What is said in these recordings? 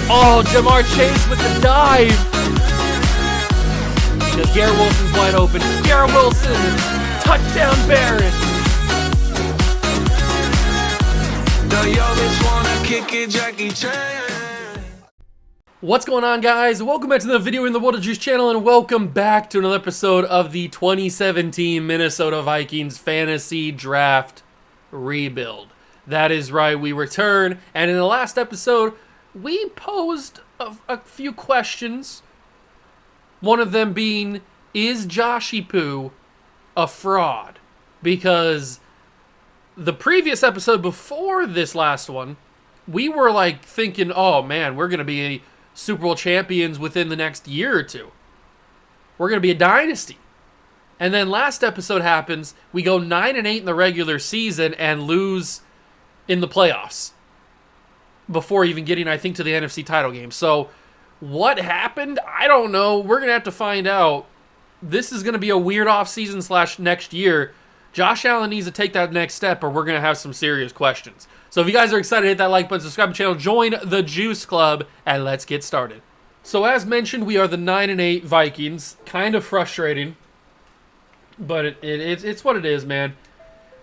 Oh, Jamar Chase with the dive. Because Garrett Wilson's wide open. Garrett Wilson, touchdown Barrett. What's going on, guys? Welcome back to the Video in the World of Juice channel, and welcome back to another episode of the 2017 Minnesota Vikings Fantasy Draft Rebuild. That is right, we return, and in the last episode, we posed a few questions. One of them being, is Joshy Poo a fraud? Because the previous episode before this last one, we were like thinking, oh man, we're going to be Super Bowl champions within the next year or two. We're going to be a dynasty. And then last episode happens, we go 9-8 in the regular season and lose in the playoffs before even getting, I think, to the NFC title game. So what happened? I don't know. We're going to have to find out. This is going to be a weird offseason / next year. Josh Allen needs to take that next step or we're going to have some serious questions. So if you guys are excited, hit that like button, subscribe to the channel, join the Juice Club, and let's get started. So as mentioned, we are the 9-8 Vikings. Kind of frustrating, but it's what it is, man.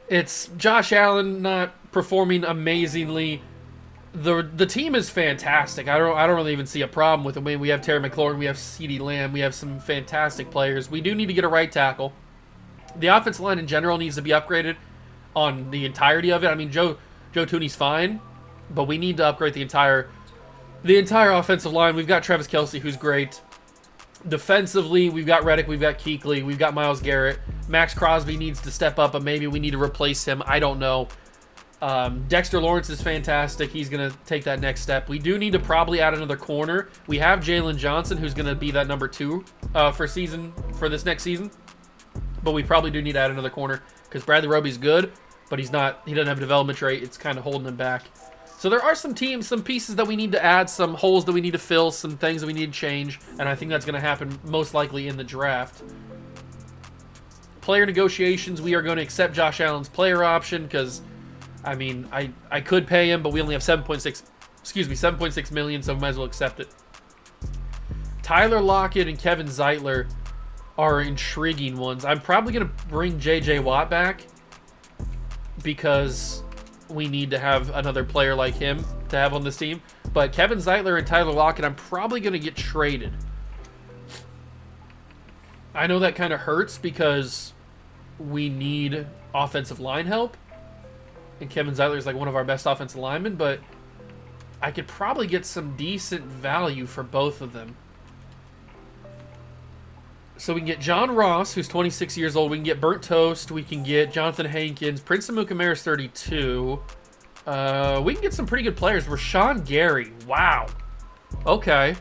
It's Josh Allen not performing amazingly. The team is fantastic. I don't really even see a problem with it. I mean, we have Terry McLaurin, we have CeeDee Lamb, we have some fantastic players. We do need to get a right tackle. The offensive line in general needs to be upgraded on the entirety of it. I mean, Joe Thuney's fine, but we need to upgrade the entire offensive line. We've got Travis Kelce, who's great. Defensively, we've got Reddick, we've got Kuechly, we've got Myles Garrett. Max Crosby needs to step up, but maybe we need to replace him. I don't know. Dexter Lawrence is fantastic. He's going to take that next step. We do need to probably add another corner. We have Jalen Johnson, who's going to be that number 2 for this next season. But we probably do need to add another corner because Bradley Roby's good, but he doesn't have a development rate. It's kind of holding him back. So there are some pieces that we need to add, some holes that we need to fill, some things that we need to change, and I think that's going to happen most likely in the draft. Player negotiations, we are going to accept Josh Allen's player option because, I mean, I could pay him, but we only have 7.6 million, so we might as well accept it. Tyler Lockett and Kevin Zeitler are intriguing ones. I'm probably going to bring J.J. Watt back because we need to have another player like him to have on this team. But Kevin Zeitler and Tyler Lockett, I'm probably going to get traded. I know that kind of hurts because we need offensive line help. And Kevin Zeitler is like one of our best offensive linemen, but I could probably get some decent value for both of them. So we can get John Ross, who's 26 years old. We can get Burnt Toast. We can get Jonathan Hankins. Prince Amukamara's 32. We can get some pretty good players. Rashawn Gary. Wow. Okay.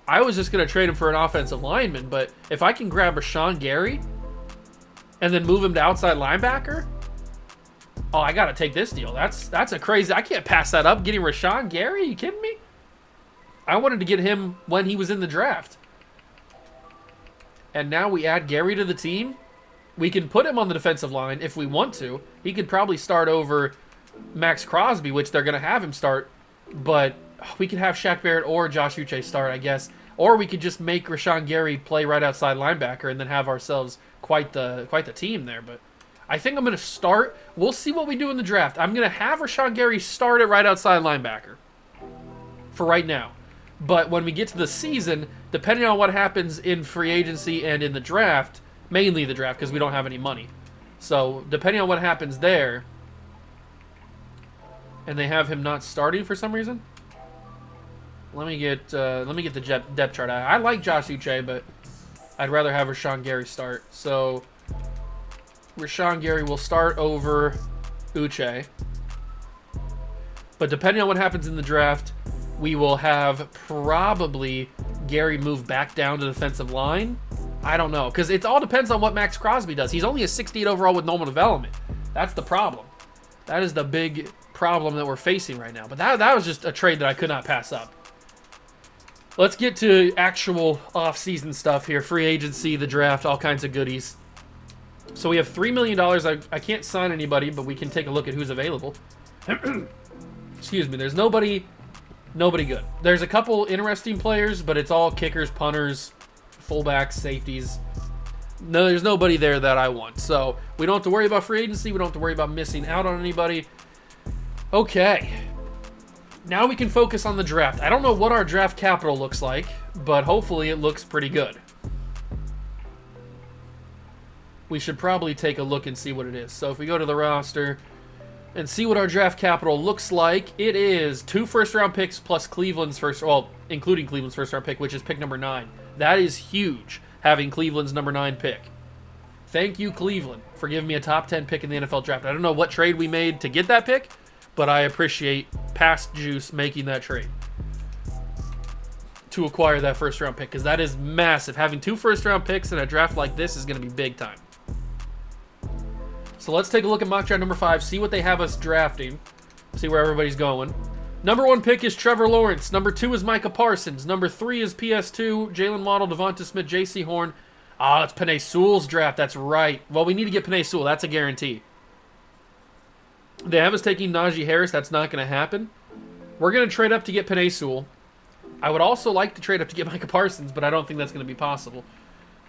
I was just going to trade him for an offensive lineman, but if I can grab Rashawn Gary and then move him to outside linebacker, oh, I got to take this deal. That's a crazy... I can't pass that up. Getting Rashawn Gary? Are you kidding me? I wanted to get him when he was in the draft. And now we add Gary to the team. We can put him on the defensive line if we want to. He could probably start over Max Crosby, which they're going to have him start. But we could have Shaq Barrett or Josh Uche start, I guess. Or we could just make Rashawn Gary play right outside linebacker and then have ourselves quite the team there. But I think I'm going to start. We'll see what we do in the draft. I'm going to have Rashawn Gary start at right outside linebacker for right now. But when we get to the season, depending on what happens in free agency and in the draft, mainly the draft because we don't have any money. So depending on what happens there, and they have him not starting for some reason. Let me get the depth chart. I like Josh Uche, but I'd rather have Rashawn Gary start. So Rashawn Gary will start over Uche. But depending on what happens in the draft, we will have probably Gary move back down to defensive line. I don't know, because it all depends on what Max Crosby does. He's only a 68 overall with normal development. That's the problem. That is the big problem that we're facing right now. But that was just a trade that I could not pass up. Let's get to actual off-season stuff here. Free agency, the draft, all kinds of goodies. So we have $3 million. I can't sign anybody, but we can take a look at who's available. excuse me, there's nobody good. There's a couple interesting players, but it's all kickers, punters, fullbacks, safeties. No, there's nobody there that I want. So we don't have to worry about free agency. We don't have to worry about missing out on anybody. Okay. Now we can focus on the draft. I don't know what our draft capital looks like, but hopefully it looks pretty good. We should probably take a look and see what it is. So if we go to the roster and see what our draft capital looks like, it is 2 first-round picks plus Cleveland's including Cleveland's first-round pick, which is pick number 9. That is huge, having Cleveland's number 9 pick. Thank you, Cleveland, for giving me a top 10 pick in the NFL draft. I don't know what trade we made to get that pick, but I appreciate Past Juice making that trade to acquire that first-round pick, because that is massive. Having 2 first-round picks in a draft like this is going to be big time. So let's take a look at mock draft number 5, see what they have us drafting, see where everybody's going. Number 1 pick is Trevor Lawrence. Number 2 is Micah Parsons. Number 3 is PS2, Jalen Waddle, Devonta Smith, J.C. Horn. Ah, it's Penei Sewell's draft. That's right. Well, we need to get Penei Sewell. That's a guarantee. They have us taking Najee Harris. That's not going to happen. We're going to trade up to get Penei Sewell. I would also like to trade up to get Micah Parsons, but I don't think that's going to be possible.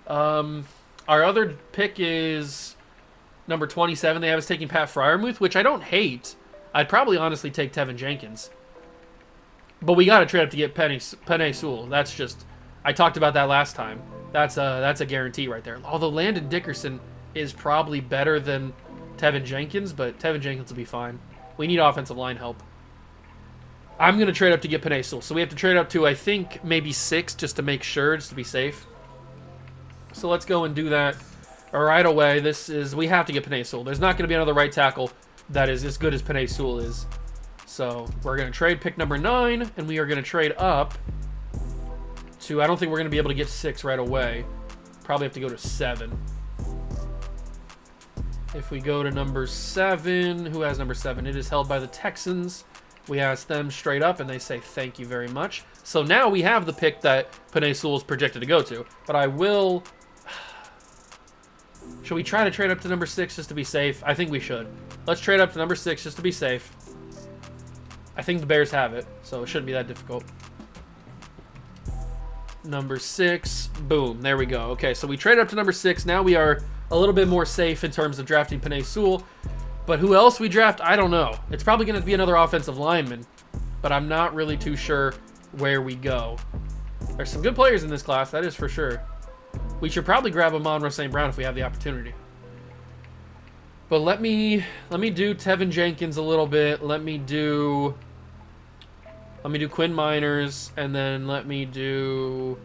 Our other pick is number 27. They have us taking Pat Freiermuth, which I don't hate. I'd probably honestly take Tevin Jenkins. But we got to trade up to get Penei Sewell. That's just, I talked about that last time. That's a guarantee right there. Although Landon Dickerson is probably better than Tevin Jenkins, but Tevin Jenkins will be fine. We need offensive line help. I'm going to trade up to get Penei Sewell. So we have to trade up to, I think, maybe 6 just to make sure, just to be safe. So let's go and do that right away. We have to get Penei Sewell. There's not going to be another right tackle that is as good as Penei Sewell is. So we're going to trade pick number 9, and we are going to trade up to, I don't think we're going to be able to get 6 right away. Probably have to go to 7. If we go to number 7, who has number 7? It is held by the Texans. We ask them straight up, and they say thank you very much. So now we have the pick that Penei Sewell is projected to go to. But I will... Should we try to trade up to number 6 just to be safe? I think we should. Let's trade up to number 6 just to be safe. I think the Bears have it, so it shouldn't be that difficult. Number 6. Boom. There we go. Okay, so we trade up to number 6. Now we are a little bit more safe in terms of drafting Penei Sewell. But who else we draft, I don't know. It's probably going to be another offensive lineman, but I'm not really too sure where we go. There's some good players in this class, that is for sure. We should probably grab Amon-Ra St. Brown if we have the opportunity. But let me do Tevin Jenkins a little bit. Let me do Quinn Miners, and then let me do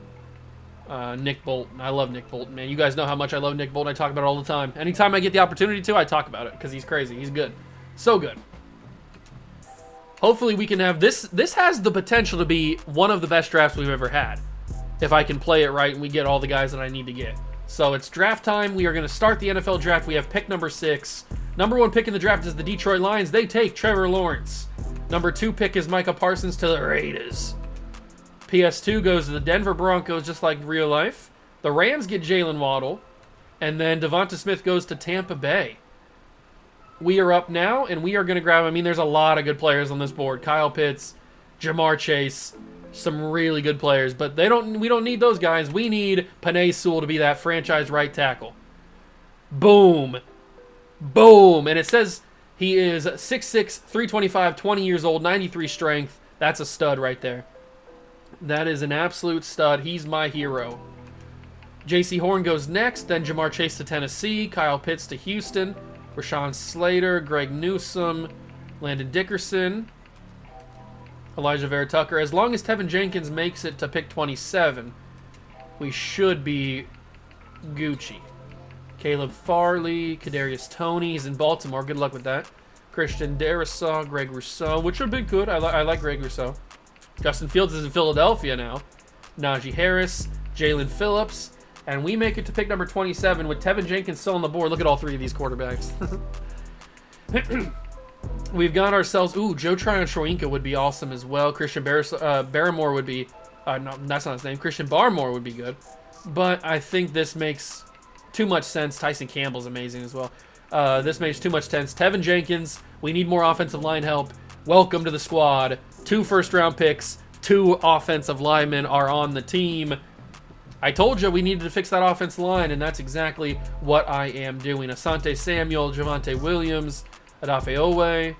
Nick Bolton. I love Nick Bolton, man. You guys know how much I love Nick Bolton. I talk about it all the time. Anytime I get the opportunity to, I talk about it because he's crazy. He's good. So good. Hopefully we can have this. This has the potential to be one of the best drafts we've ever had if I can play it right and we get all the guys that I need to get. So it's draft time. We are going to start the NFL draft. We have pick number 6. Number 1 pick in the draft is the Detroit Lions. They take Trevor Lawrence. Number 2 pick is Micah Parsons to the Raiders. PS2 goes to the Denver Broncos, just like real life. The Rams get Jalen Waddle. And then Devonta Smith goes to Tampa Bay. We are up now, and we are going to grab, I mean, there's a lot of good players on this board. Kyle Pitts, Jamar Chase, some really good players. But we don't need those guys. We need Penei Sewell to be that franchise right tackle. Boom. Boom. And it says he is 6'6", 325, 20 years old, 93 strength. That's a stud right there. That is an absolute stud. He's my hero. J.C. Horn goes next, then Jamar Chase to Tennessee, Kyle Pitts to Houston, Rashawn Slater, Greg Newsome, Landon Dickerson, Elijah Vera Tucker. As long as Tevin Jenkins makes it to pick 27, we should be Gucci. Caleb Farley, Kadarius Toney, he's in Baltimore. Good luck with that. Christian Darrisaw, Greg Rousseau, which would be good. I like Greg Rousseau. Justin Fields is in Philadelphia now. Najee Harris, Jalen Phillips, and we make it to pick number 27 with Tevin Jenkins still on the board. Look at all 3 of these quarterbacks. We've got ourselves, Joe Tryon-Shoyinka would be awesome as well. Christian Barmore would be, no, that's not his name. Christian Barmore would be good. But I think this makes too much sense. Tyson Campbell's amazing as well. This makes too much sense. Tevin Jenkins, we need more offensive line help. welcome to the squad. 2 first-round picks, 2 offensive linemen are on the team. I told you we needed to fix that offensive line, and that's exactly what I am doing. Asante Samuel, Javonte Williams, Adafe Owe,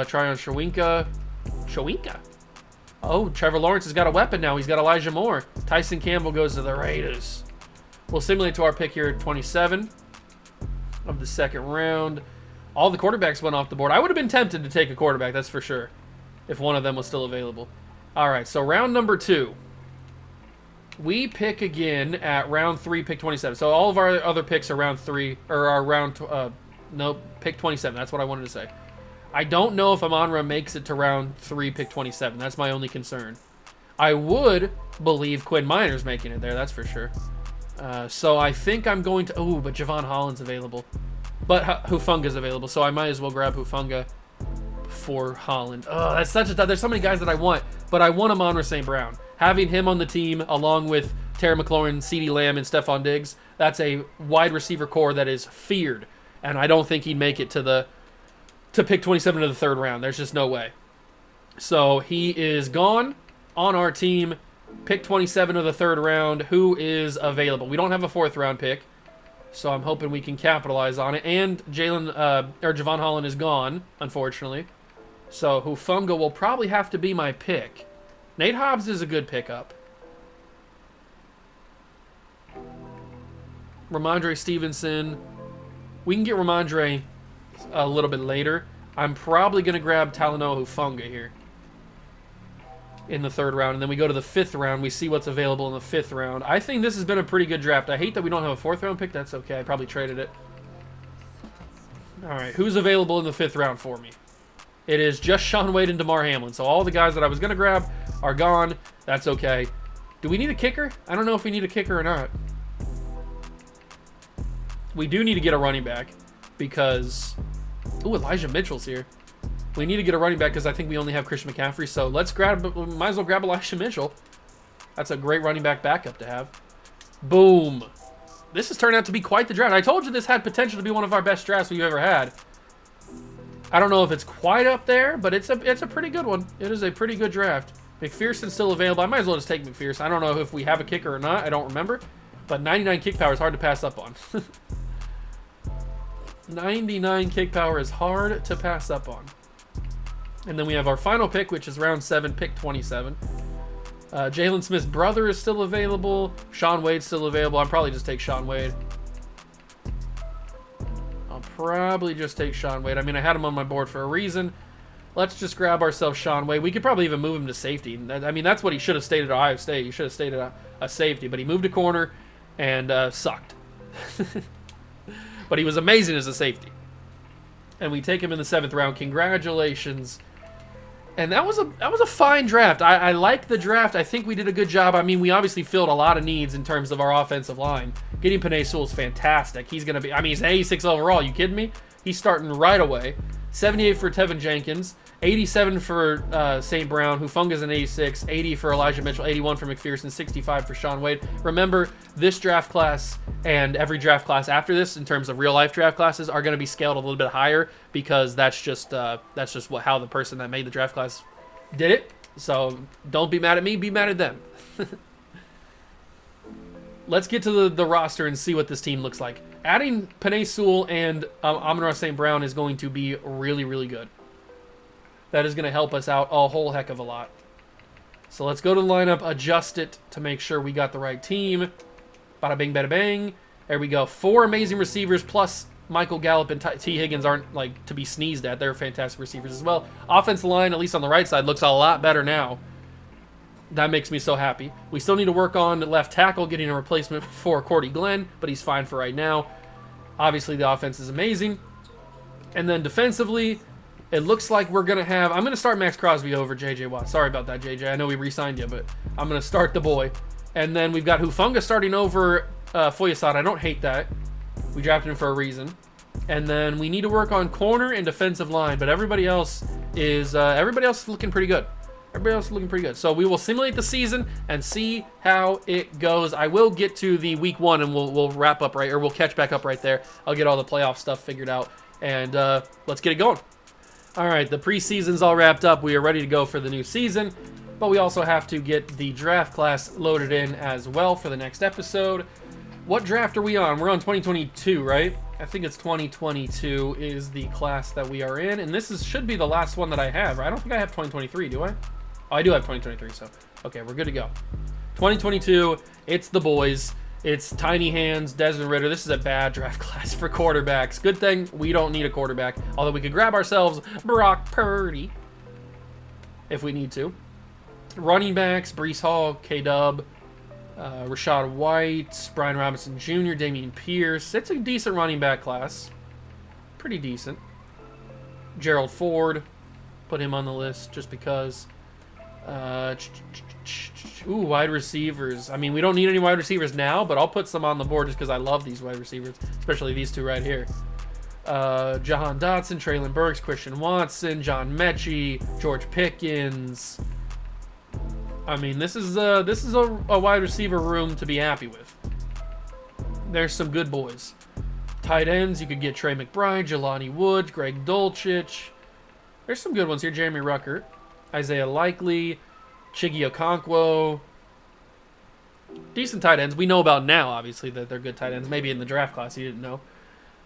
Tryon Shawinka. Oh, Trevor Lawrence has got a weapon now. He's got Elijah Moore. Tyson Campbell goes to the Raiders. We'll simulate to our pick here at 27 of the second round. All the quarterbacks went off the board. I would have been tempted to take a quarterback, that's for sure, if one of them was still available. All right, so round number 2. We pick again at round 3, pick 27. So all of our other picks are round 3, or are round, no, pick 27. That's what I wanted to say. I don't know if Amon-Ra makes it to round 3, pick 27. That's my only concern. I would believe Quinn Minor's making it there, that's for sure. So I think I'm going to, but Javon Holland's available. But Hufunga's available, so I might as well grab Hufunga for Holland. Oh, that's such a tough. There's so many guys that I want, but I want Amon-Ra St. Brown. Having him on the team, along with Terry McLaurin, CeeDee Lamb, and Stephon Diggs, that's a wide receiver core that is feared, and I don't think he'd make it to pick 27 of the 3rd round. There's just no way. So he is gone on our team. Pick 27 of the 3rd round. Who is available? We don't have a 4th round pick, so I'm hoping we can capitalize on it. And Javon Holland is gone, unfortunately. So Hufunga will probably have to be my pick. Nate Hobbs is a good pickup. Ramondre Stevenson. We can get Ramondre a little bit later. I'm probably going to grab Talanoa Hufunga here in the 3rd round. And then we go to the 5th round. We see what's available in the 5th round. I think this has been a pretty good draft. I hate that we don't have a 4th round pick. That's okay. I probably traded it. All right. Who's available in the 5th round for me? It is just Shaun Wade and Damar Hamlin. So all the guys that I was going to grab are gone. That's okay. Do we need a kicker? I don't know if we need a kicker or not. We do need to get a running back because... Ooh, Elijah Mitchell's here. We need to get a running back because I think we only have Christian McCaffrey. So let's might as well grab Elijah Mitchell. That's a great running back backup to have. Boom. This has turned out to be quite the draft. I told you this had potential to be one of our best drafts we've ever had. I don't know if it's quite up there, but it's a pretty good one. It is a pretty good draft. McPherson's still available. I might as well just take McPherson. I don't know if we have a kicker or not. I don't remember. But 99 kick power is hard to pass up on. 99 kick power is hard to pass up on. And then we have our final pick, which is round 7, pick 27. Jalen Smith's brother is still available. Shaun Wade's still available. I'll probably just take Shaun Wade. I mean, I had him on my board for a reason. Let's just grab ourselves Shaun Wade. We could probably even move him to safety. I mean, that's what he should have stayed at Ohio State. He should have stayed at a safety, but he moved to corner and sucked. But he was amazing as a safety. And we take him in the 7th round. Congratulations. And that was a fine draft. I like the draft. I think we did a good job. I mean, we obviously filled a lot of needs in terms of our offensive line. Getting Penei Sewell is fantastic. He's going to be, I mean, he's 86 overall. You kidding me? He's starting right away. 78 for Tevin Jenkins. 87 for St. Brown. Hufunga's an 86. 80 for Elijah Mitchell. 81 for McPherson. 65 for Shaun Wade. Remember, this draft class and every draft class after this, in terms of real-life draft classes, are going to be scaled a little bit higher because that's just how the person that made the draft class did it. So don't be mad at me. Be mad at them. Let's get to the roster and see what this team looks like. Adding Penei Sewell and Amon-Ra St. Brown is going to be really, really good. That is going to help us out a whole heck of a lot. So let's go to the lineup, adjust it to make sure we got the right team. Bada bing, bada bang. There we go. 4 amazing receivers plus Michael Gallup and T. Higgins aren't like to be sneezed at. They're fantastic receivers as well. Offensive line, at least on the right side, looks a lot better now. That makes me so happy. We still need to work on left tackle, getting a replacement for Cordy Glenn, but he's fine for right now. Obviously, the offense is amazing. And then defensively, it looks like we're going to have... I'm going to start Max Crosby over J.J. Watt. Sorry about that, J.J. I know we re-signed you, but I'm going to start the boy. And then we've got Hufunga starting over Foyesade. I don't hate that. We drafted him for a reason. And then we need to work on corner and defensive line, but everybody else is looking pretty good. So we will simulate the season and see how it goes. I will get to the week 1 and we'll wrap up we'll catch back up right there. I'll get all the playoff stuff figured out and let's get it going. All right, the preseason's all wrapped up. We are ready to go for the new season, but we also have to get the draft class loaded in as well for the next episode. What draft are we on? We're on 2022, right? I think it's 2022 is the class that we are in, and this should be the last one that I have. I don't think I have 2023, do I? Oh, I do have 2023, so okay, we're good to go. 2022, it's the boys. It's Tiny Hands, Desmond Ridder. This is a bad draft class for quarterbacks. Good thing we don't need a quarterback, although we could grab ourselves Brock Purdy if we need to. Running backs, Breece Hall, K-Dub, Rashad White, Brian Robinson Jr., Dameon Pierce. It's a decent running back class. Pretty decent. Gerald Ford, put him on the list just because. Ooh, wide receivers. I mean, we don't need any wide receivers now, but I'll put some on the board just because I love these wide receivers, especially these two right here. Jahan Dotson, Traylon Burks, Christian Watson, John Mechie, George Pickens. I mean, this is a wide receiver room to be happy with. There's some good boys. Tight ends, you could get Trey McBride, Jelani Woods, Greg Dulcich. There's some good ones here. Jeremy Ruckert, Isaiah Likely, Chiggy Okonkwo. Decent tight ends. We know about now, obviously, that they're good tight ends. Maybe in the draft class you didn't know.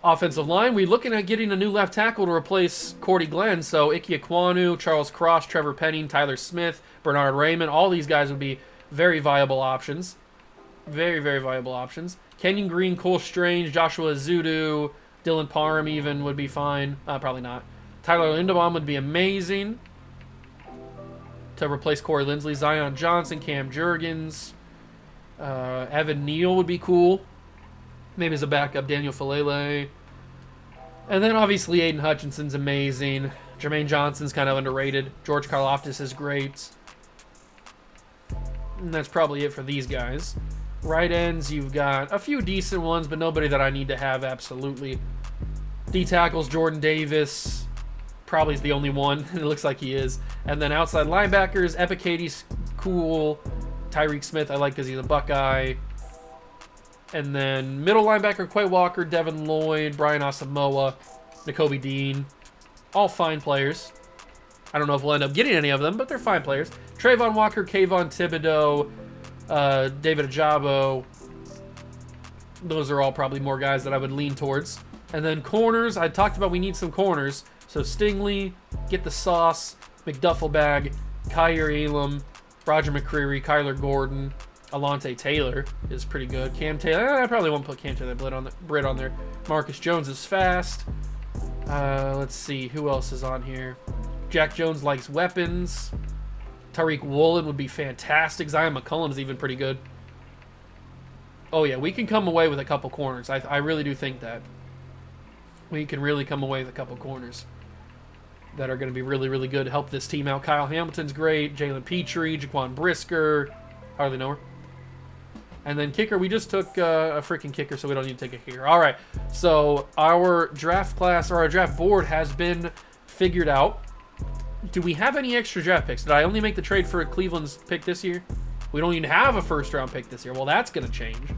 Offensive line, we're looking at getting a new left tackle to replace Cordy Glenn. So Ike Ekwonu, Charles Cross, Trevor Penning, Tyler Smith, Bernard Raymond. All these guys would be very viable options. Very, very viable options. Kenyon Green, Cole Strange, Joshua Azudu, Dylan Parham even would be fine. Probably not. Tyler Linderbaum would be amazing to replace Corey Linsley. Zion Johnson, Cam Jurgens, Evan Neal would be cool. Maybe as a backup, Daniel Falele. And then obviously Aiden Hutchinson's amazing. Jermaine Johnson's kind of underrated. George Karlaftis is great. And that's probably it for these guys. Right ends, you've got a few decent ones, but nobody that I need to have absolutely. D tackles, Jordan Davis. Probably is the only one. It looks like he is. And then outside linebackers, Epicadi's cool. Tyreek Smith I like because he's a Buckeye. And then middle linebacker, Quay Walker, Devin Lloyd, Brian Asamoah, Nakobe Dean. All fine players. I don't know if we'll end up getting any of them, but they're fine players. Trayvon Walker, Kayvon Thibodeau, David Ajabo. Those are all probably more guys that I would lean towards. And then corners, I talked about we need some corners. So Stingley, Get the Sauce, McDuffelbag, Kyer Elam, Roger McCreary, Kyler Gordon, Alontae Taylor is pretty good. Cam Taylor, I probably won't put Cam Taylor Britt on there. Marcus Jones is fast. Let's see, who else is on here? Jack Jones likes weapons. Tariq Woolen would be fantastic. Zion McCullum is even pretty good. Oh yeah, we can come away with a couple corners. I really do think that. We can really come away with a couple corners that are going to be really, really good to help this team out. Kyle Hamilton's great. Jalen Petrie, Jaquan Brisker. Hardly know her. And then kicker, we just took a freaking kicker, so we don't need to take a kicker. All right, so our draft class, or our draft board has been figured out. Do we have any extra draft picks? Did I only make the trade for Cleveland's pick this year? We don't even have a first-round pick this year. Well, that's going to change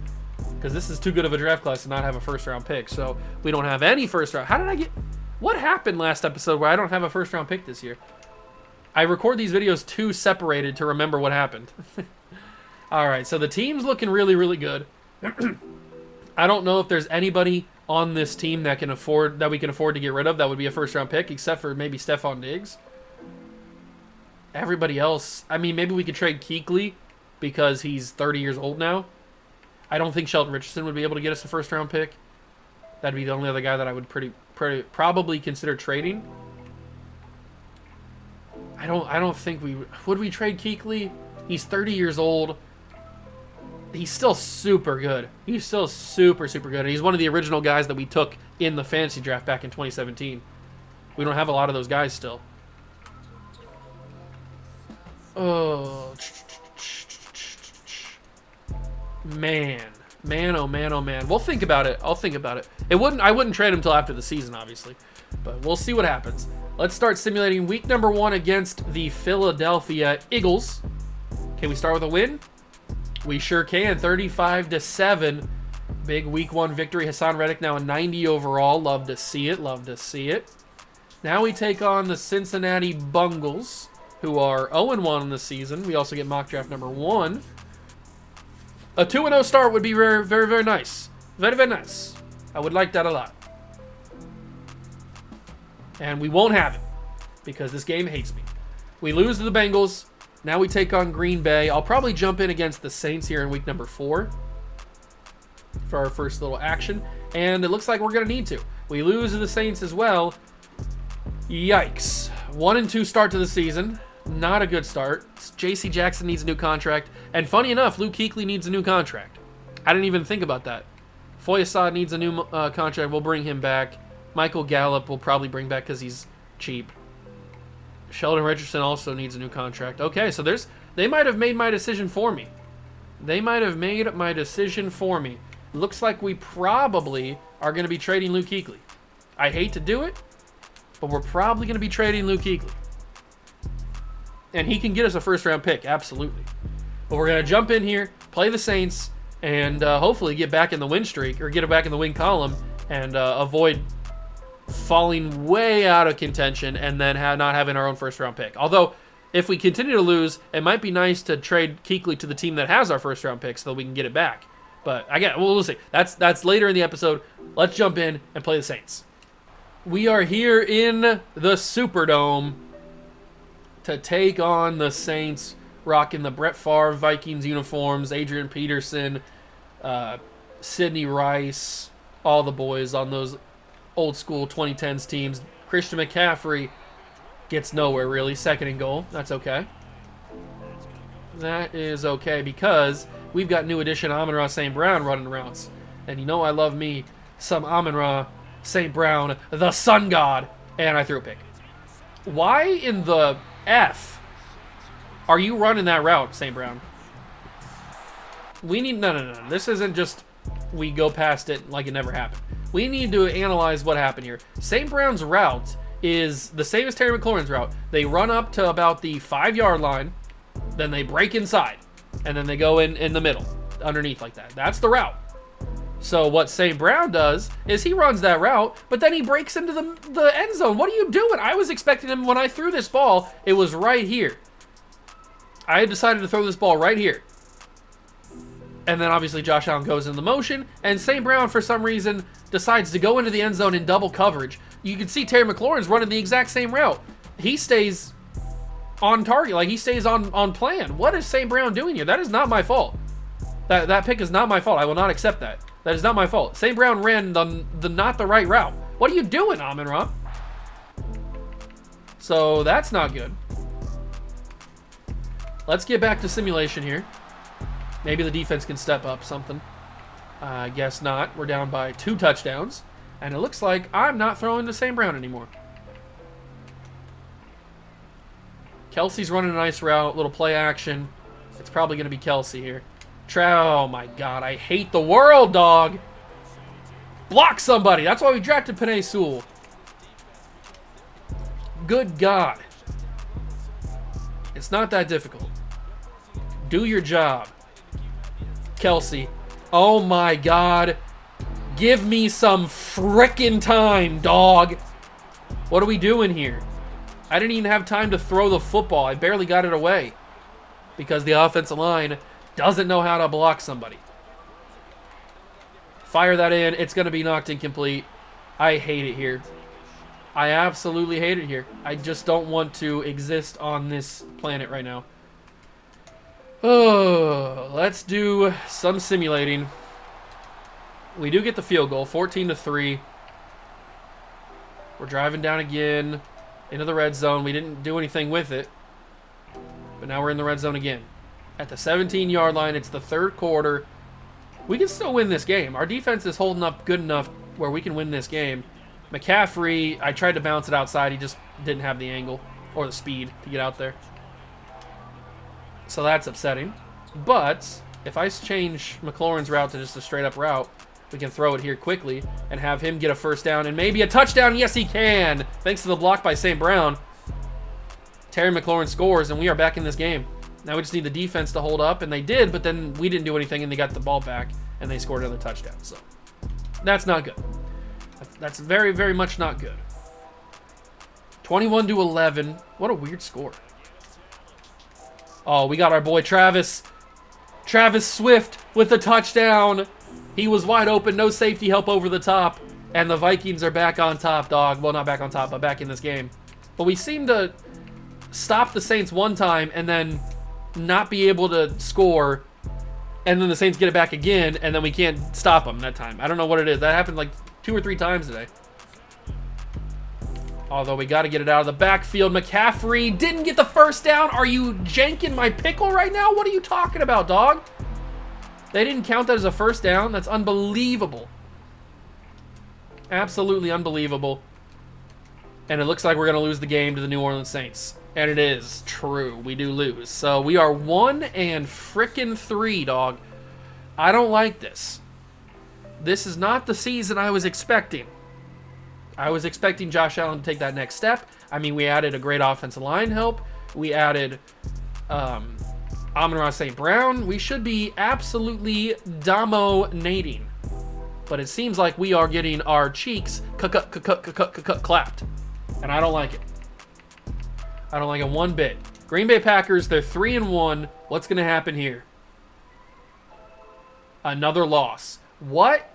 because this is too good of a draft class to not have a first-round pick. So we don't have any first-round. How did I get... What happened last episode where I don't have a first-round pick this year? I record these videos too separated to remember what happened. All right, so the team's looking really, really good. I don't know if there's anybody on this team that we can afford to get rid of that would be a first-round pick, except for maybe Stephon Diggs. Everybody else, I mean, maybe we could trade Kuechly because he's 30 years old now. I don't think Sheldon Richardson would be able to get us a first-round pick. That'd be the only other guy that I would probably consider trading. I don't think would we trade Kuechly? He's 30 years old. He's still super good. He's still super, super good. And he's one of the original guys that we took in the fantasy draft back in 2017. We don't have a lot of those guys still. Oh, man, oh man. We'll think about it. I'll think about it. I wouldn't trade him until after the season, obviously, but we'll see what happens. Let's start simulating week number 1 against the Philadelphia Eagles. Can we start with a win? We sure can. 35-7. Big week 1 victory. Hassan Reddick now a 90 overall. Love to see it. Love to see it. Now we take on the Cincinnati Bungles, who are 0-1 in the season. We also get mock draft number 1. A 2-0 start would be very, very, very nice. Very, very nice. I would like that a lot. And we won't have it because this game hates me. We lose to the Bengals. Now we take on Green Bay. I'll probably jump in against the Saints here in week number 4 for our first little action. And it looks like we're going to need to. We lose to the Saints as well. Yikes. 1-2 start to the season. Not a good start. J.C. Jackson needs a new contract. And funny enough, Luke Kuechly needs a new contract. I didn't even think about that. Foyesade needs a new contract. We'll bring him back. Michael Gallup will probably bring back because he's cheap. Sheldon Richardson also needs a new contract. Okay, so they might have made my decision for me. They might have made my decision for me. Looks like we probably are going to be trading Luke Kuechly. I hate to do it, but we're probably going to be trading Luke Kuechly. And he can get us a first-round pick, absolutely. But we're going to jump in here, play the Saints, and hopefully get back in the win streak, or get it back in the win column, and avoid falling way out of contention and then not having our own first-round pick. Although, if we continue to lose, it might be nice to trade Kuechly to the team that has our first-round pick so that we can get it back. But, again, we'll see. That's later in the episode. Let's jump in and play the Saints. We are here in the Superdome to take on the Saints, rocking the Brett Favre Vikings uniforms, Adrian Peterson, Sidney Rice, all the boys on those old school 2010s teams. Christian McCaffrey gets nowhere, really. Second and goal. That's okay. That is okay because we've got new addition Amon-Ra St. Brown running routes. And you know I love me some Amon-Ra St. Brown, the sun god. And I threw a pick. Why in the F are you running that route, St. Brown? We need... No. This isn't just we go past it like it never happened. We need to analyze what happened here. St. Brown's route is the same as Terry McLaurin's route. They run up to about the 5-yard line, then they break inside, and then they go in the middle, underneath like that. That's the route. So what St. Brown does is he runs that route, but then he breaks into the end zone. What are you doing? I was expecting him when I threw this ball. It was right here. I had decided to throw this ball right here. And then obviously Josh Allen goes in the motion, and St. Brown, for some reason, decides to go into the end zone in double coverage. You can see Terry McLaurin's running the exact same route. He stays on target, like he stays on plan. What is St. Brown doing here? That is not my fault. That pick is not my fault. I will not accept that. That is not my fault. St. Brown ran the not the right route. What are you doing, Amon-Ra? So that's not good. Let's get back to simulation here. Maybe the defense can step up something. I guess not. We're down by 2 touchdowns. And it looks like I'm not throwing to St. Brown anymore. Kelsey's running a nice route. Little play action. It's probably going to be Kelsey here. Oh my god. I hate the world, dog. Block somebody. That's why we drafted Penei Sewell. Good god. It's not that difficult. Do your job. Kelsey. Oh my god. Give me some frickin' time, dog. What are we doing here? I didn't even have time to throw the football. I barely got it away. Because the offensive line doesn't know how to block somebody. Fire that in. It's going to be knocked incomplete. I hate it here. I absolutely hate it here. I just don't want to exist on this planet right now. Oh, let's do some simulating. We do get the field goal, 14-3. We're driving down again into the red zone. We didn't do anything with it, but now we're in the red zone again. At the 17-yard line, it's the third quarter. We can still win this game. Our defense is holding up good enough where we can win this game. McCaffrey, I tried to bounce it outside. He just didn't have the angle or the speed to get out there. So that's upsetting. But if I change McLaurin's route to just a straight-up route, we can throw it here quickly and have him get a first down and maybe a touchdown. Yes, he can. Thanks to the block by St. Brown. Terry McLaurin scores, and we are back in this game. Now we just need the defense to hold up, and they did, but then we didn't do anything, and they got the ball back, and they scored another touchdown. So that's not good. That's very, very much not good. 21-11. What a weird score. Oh, we got our boy Travis. Travis Swift with the touchdown. He was wide open. No safety help over the top. And the Vikings are back on top, dog. Well, not back on top, but back in this game. But we seem to stop the Saints one time and then not be able to score. And then the Saints get it back again, and then we can't stop them that time. I don't know what it is. That happened like 2 or 3 times today. Although we got to get it out of the backfield. McCaffrey didn't get the first down. Are you janking my pickle right now? What are you talking about, dog? They didn't count that as a first down. That's unbelievable. Absolutely unbelievable. And it looks like we're going to lose the game to the New Orleans Saints. And it is true. We do lose. So we are 1-3, dog. I don't like this. This is not the season I was expecting. I was expecting Josh Allen to take that next step. I mean, we added a great offensive line help. We added Amon-Ra St. Brown. We should be absolutely dominating. But it seems like we are getting our cheeks clapped. And I don't like it. I don't like it one bit. Green Bay Packers, they're 3-1. What's going to happen here? Another loss. What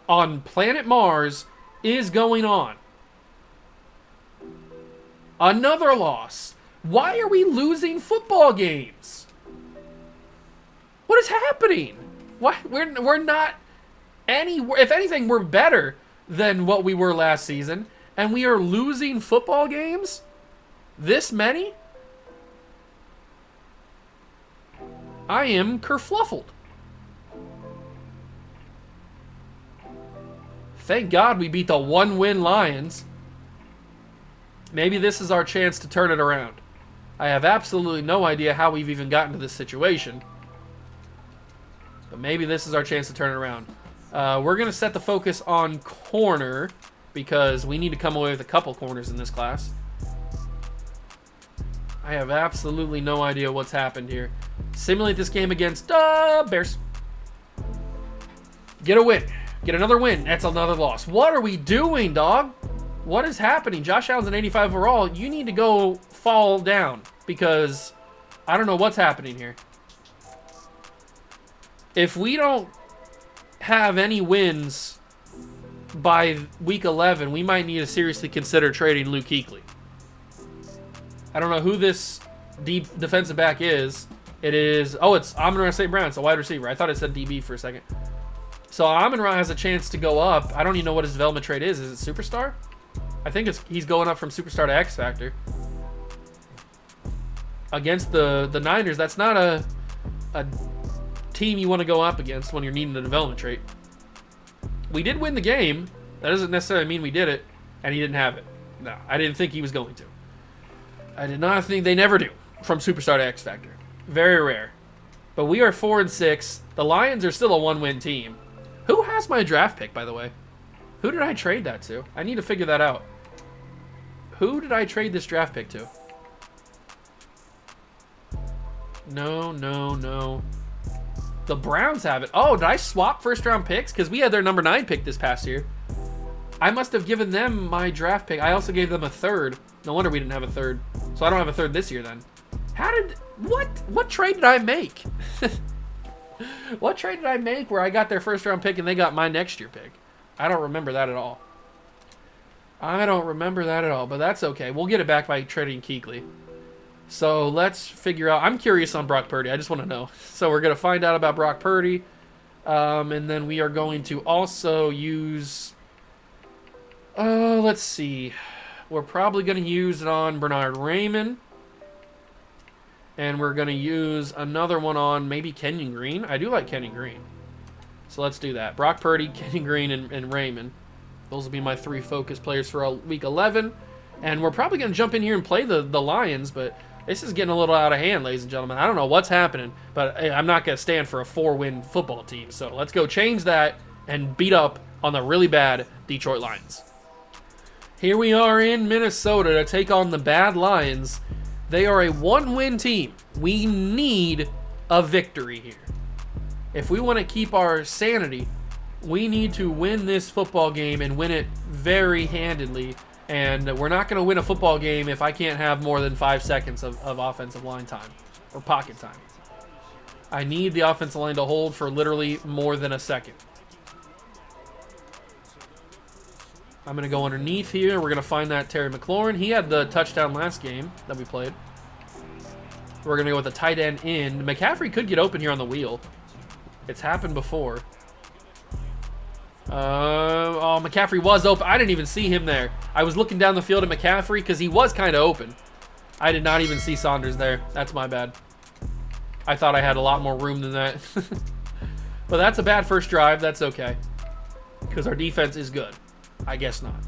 on planet Mars is going on? Another loss. Why are we losing football games? What is happening? Why we're not if anything, we're better than what we were last season, and we are losing football games? This many? I am kerfluffled. Thank God we beat the 1-win Lions. Maybe this is our chance to turn it around. I have absolutely no idea how we've even gotten to this situation. But maybe this is our chance to turn it around. We're going to set the focus on corner because we need to come away with a couple corners in this class. I have absolutely no idea what's happened here. Simulate this game against Bears. Get a win. Get another win. That's another loss. What are we doing, dog? What is happening? Josh Allen's an 85 overall. You need to go fall down because I don't know what's happening here. If we don't have any wins by week 11, we might need to seriously consider trading Luke Kuechly. I don't know who this deep defensive back is. It is, it's Amon-Ra St. Brown. It's a wide receiver. I thought it said DB for a second. So Amon-Ra has a chance to go up. I don't even know what his development trait is. Is it Superstar? I think he's going up from Superstar to X Factor. Against the Niners, that's not a team you want to go up against when you're needing the development trait. We did win the game. That doesn't necessarily mean we did it, and he didn't have it. No, I didn't think he was going to. I did not think they never do from Superstar to X Factor. Very rare. But we are 4-6. The Lions are still a 1-win team. Who has my draft pick, by the way? Who did I trade that to? I need to figure that out. Who did I trade this draft pick to? No. The Browns have it. Oh, did I swap first-round picks? Because we had their number 9 pick this past year. I must have given them my draft pick. I also gave them a third. No wonder we didn't have a third. So I don't have a third this year then. What trade did I make? What trade did I make where I got their first-round pick and they got my next year pick? I don't remember that at all. But that's okay. We'll get it back by trading Kuechly. So let's figure out. I'm curious on Brock Purdy. I just want to know. So we're going to find out about Brock Purdy. And then we are going to also use... let's see. We're probably going to use it on Bernard Raymond. And we're going to use another one on maybe Kenyon Green. I do like Kenyon Green. So let's do that. Brock Purdy, Kenyon Green, and Raymond. Those will be my 3 focus players for week 11. And we're probably going to jump in here and play the Lions, but this is getting a little out of hand, ladies and gentlemen. I don't know what's happening, but I'm not going to stand for a 4-win football team. So let's go change that and beat up on the really bad Detroit Lions. Here we are in Minnesota to take on the bad Lions. They are a 1-win team. We need a victory here. If we want to keep our sanity, we need to win this football game and win it very handedly And we're not going to win a football game if I can't have more than 5 seconds of offensive line time or pocket time. I need the offensive line to hold for literally more than a second. I'm going to go underneath here. We're going to find that Terry McLaurin. He had the touchdown last game that we played. We're going to go with a tight end in. McCaffrey could get open here on the wheel. It's happened before. Oh, McCaffrey was open. I didn't even see him there. I was looking down the field at McCaffrey because he was kind of open. I did not even see Saunders there. That's my bad. I thought I had a lot more room than that. But that's a bad first drive. That's okay. Because our defense is good. I guess not.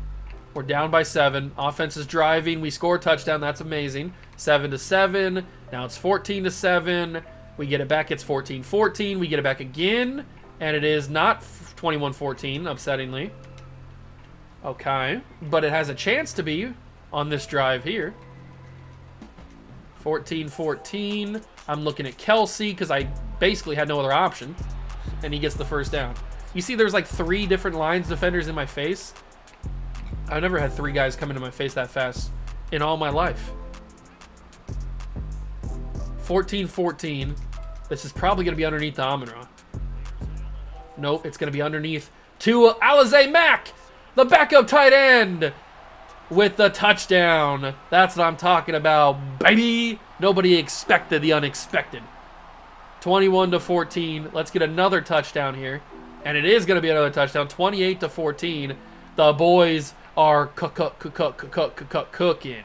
We're down by 7. Offense is driving. We score a touchdown. That's amazing. 7-7. Now it's 14-7. We get it back. It's 14-14. We get it back again. And it is not 21-14, upsettingly. Okay. But it has a chance to be on this drive here. 14-14. I'm looking at Kelsey because I basically had no other option. And he gets the first down. You see there's like 3 different lines defenders in my face. I've never had 3 guys come into my face that fast in all my life. 14-14. This is probably going to be underneath the Amon-Ra. Nope, it's going to be underneath to Alize Mack, the backup tight end, with the touchdown. That's what I'm talking about, baby. Nobody expected the unexpected. 21-14. Let's get another touchdown here. And it is going to be another touchdown. 28-14. The boys are cooking.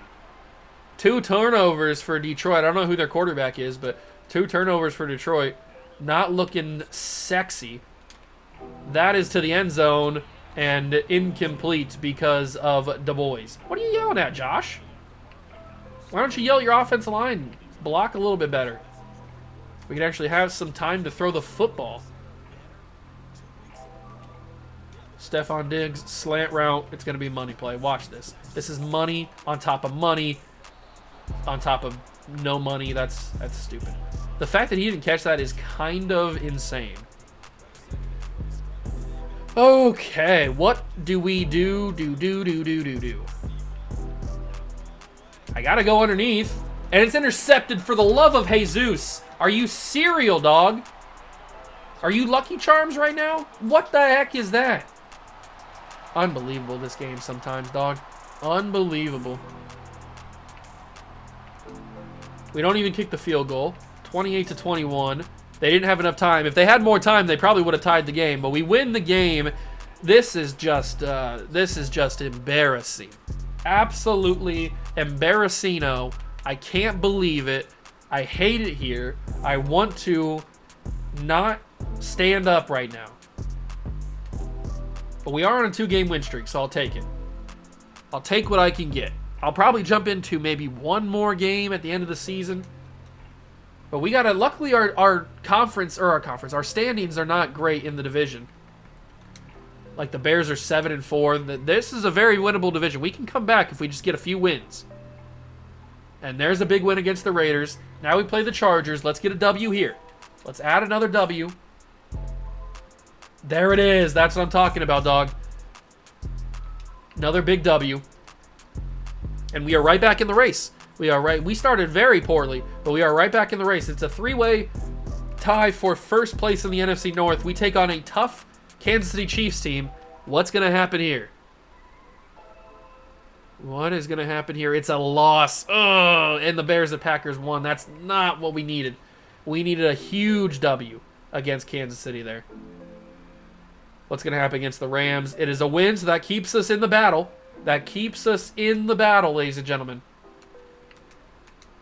2 turnovers for Detroit. I don't know who their quarterback is, but 2 turnovers for Detroit. Not looking sexy. That is to the end zone and incomplete because of Du Bois. What are you yelling at, Josh? Why don't you yell at your offensive line? Block a little bit better. We can actually have some time to throw the football. Stephon Diggs, slant route. It's going to be money play. Watch this. This is money on top of money on top of no money. That's stupid. The fact that he didn't catch that is kind of insane. Okay, what do we do? I got to go underneath. And it's intercepted for the love of Jesus. Are you serial, dog? Are you Lucky Charms right now? What the heck is that? Unbelievable, this game sometimes, dog. Unbelievable. We don't even kick the field goal. 28-21. They didn't have enough time. If they had more time, they probably would have tied the game. But we win the game. This is just embarrassing. Absolutely embarrassino. I can't believe it. I hate it here. I want to not stand up right now. But we are on a 2-game win streak, so I'll take it. I'll take what I can get. I'll probably jump into maybe one more game at the end of the season. But we gotta, luckily our standings are not great in the division. Like the Bears are 7-4. This is a very winnable division. We can come back if we just get a few wins. And there's a big win against the Raiders. Now we play the Chargers. Let's get a W here. Let's add another W. There it is. That's what I'm talking about, dog. Another big W. And we are right back in the race. We started very poorly, but we are right back in the race. It's a 3-way tie for first place in the NFC North. We take on a tough Kansas City Chiefs team. What's going to happen here? What is going to happen here? It's a loss. Oh, and the Bears and Packers won. That's not what we needed. We needed a huge W against Kansas City there. What's going to happen against the Rams? It is a win, so that keeps us in the battle. That keeps us in the battle, ladies and gentlemen.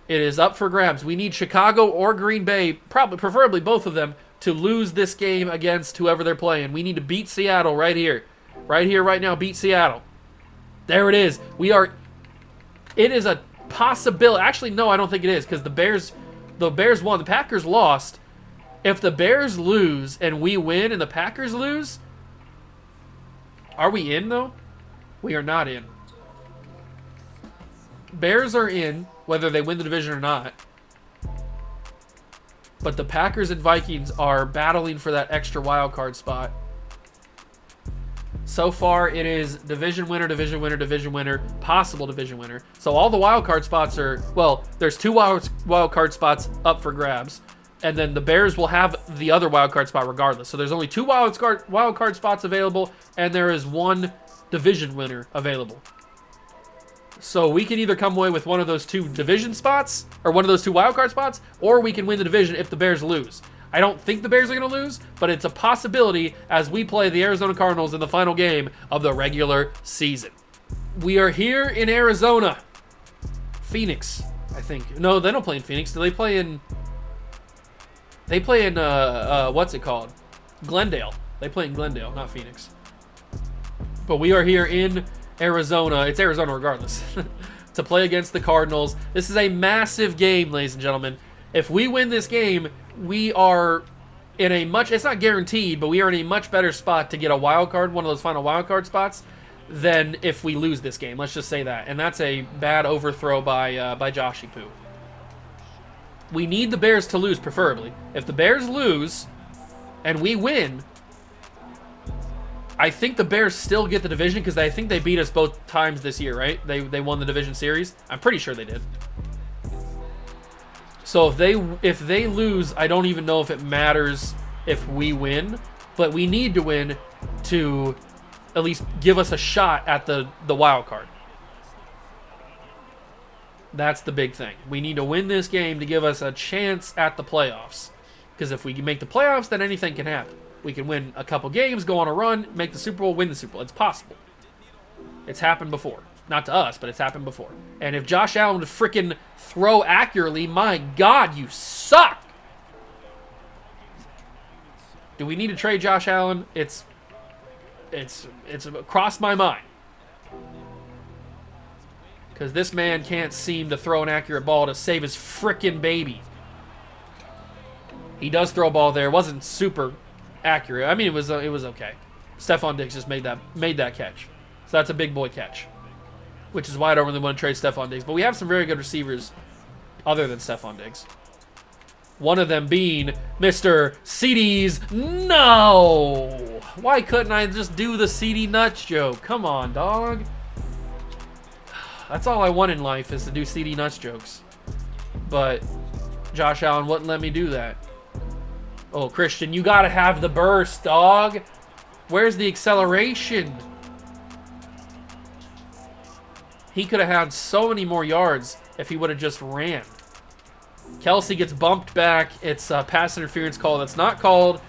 It is up for grabs. We need Chicago or Green Bay, preferably both of them, to lose this game against whoever they're playing. We need to beat Seattle right here. Right here, right now, beat Seattle. There it is. It is a possibility. Actually, no, I don't think it is, because the Bears won. The Packers lost. If the Bears lose and we win and the Packers lose, are we in, though? We are not in. Bears are in, whether they win the division or not. But the Packers and Vikings are battling for that extra wild card spot. So far, it is division winner, division winner, division winner, possible division winner. So all the wild card spots are, well, there's 2 wild card spots up for grabs, and then the Bears will have the other wild card spot regardless. So there's only 2 wild card spots available, and there is 1 division winner available. So we can either come away with one of those 2 division spots, or one of those 2 wild card spots, or we can win the division if the Bears lose. I don't think the Bears are going to lose, but it's a possibility as we play the Arizona Cardinals in the final game of the regular season. We are here in Arizona. Phoenix, I think. No, they don't play in Phoenix. They play in what's it called? Glendale. They play in Glendale, not Phoenix. But we are here in Arizona. It's Arizona regardless. To play against the Cardinals. This is a massive game, ladies and gentlemen. If we win this game, we are in a much, it's not guaranteed, but we are in a much better spot to get a wild card, one of those final wild card spots, than if we lose this game. Let's just say that. And that's a bad overthrow by Joshy Poo. We need the Bears to lose, preferably. If the Bears lose and we win, I think the Bears still get the division because I think they beat us both times this year, right? They won the division series. I'm pretty sure they did. So if they lose, I don't even know if it matters if we win, but we need to win to at least give us a shot at the wild card. That's the big thing. We need to win this game to give us a chance at the playoffs. Because if we make the playoffs, then anything can happen. We can win a couple games, go on a run, make the Super Bowl, win the Super Bowl. It's possible. It's happened before. Not to us, but it's happened before. And if Josh Allen would freaking throw accurately, my God, you suck. Do we need to trade Josh Allen? It's crossed my mind. Because this man can't seem to throw an accurate ball to save his freaking baby. He does throw a ball there. It wasn't super accurate. I mean, it was okay. Stephon Diggs just made that catch. So that's a big boy catch. Which is why I don't really want to trade Stephon Diggs. But we have some very good receivers other than Stephon Diggs. One of them being Mr. CD's. No! Why couldn't I just do the CD nuts joke? Come on, dog. That's all I want in life is to do CD nuts jokes. But Josh Allen wouldn't let me do that. Oh, Christian, you got to have the burst, dog. Where's the acceleration? He could have had so many more yards if he would have just ran. Kelsey gets bumped back. It's a pass interference call that's not called.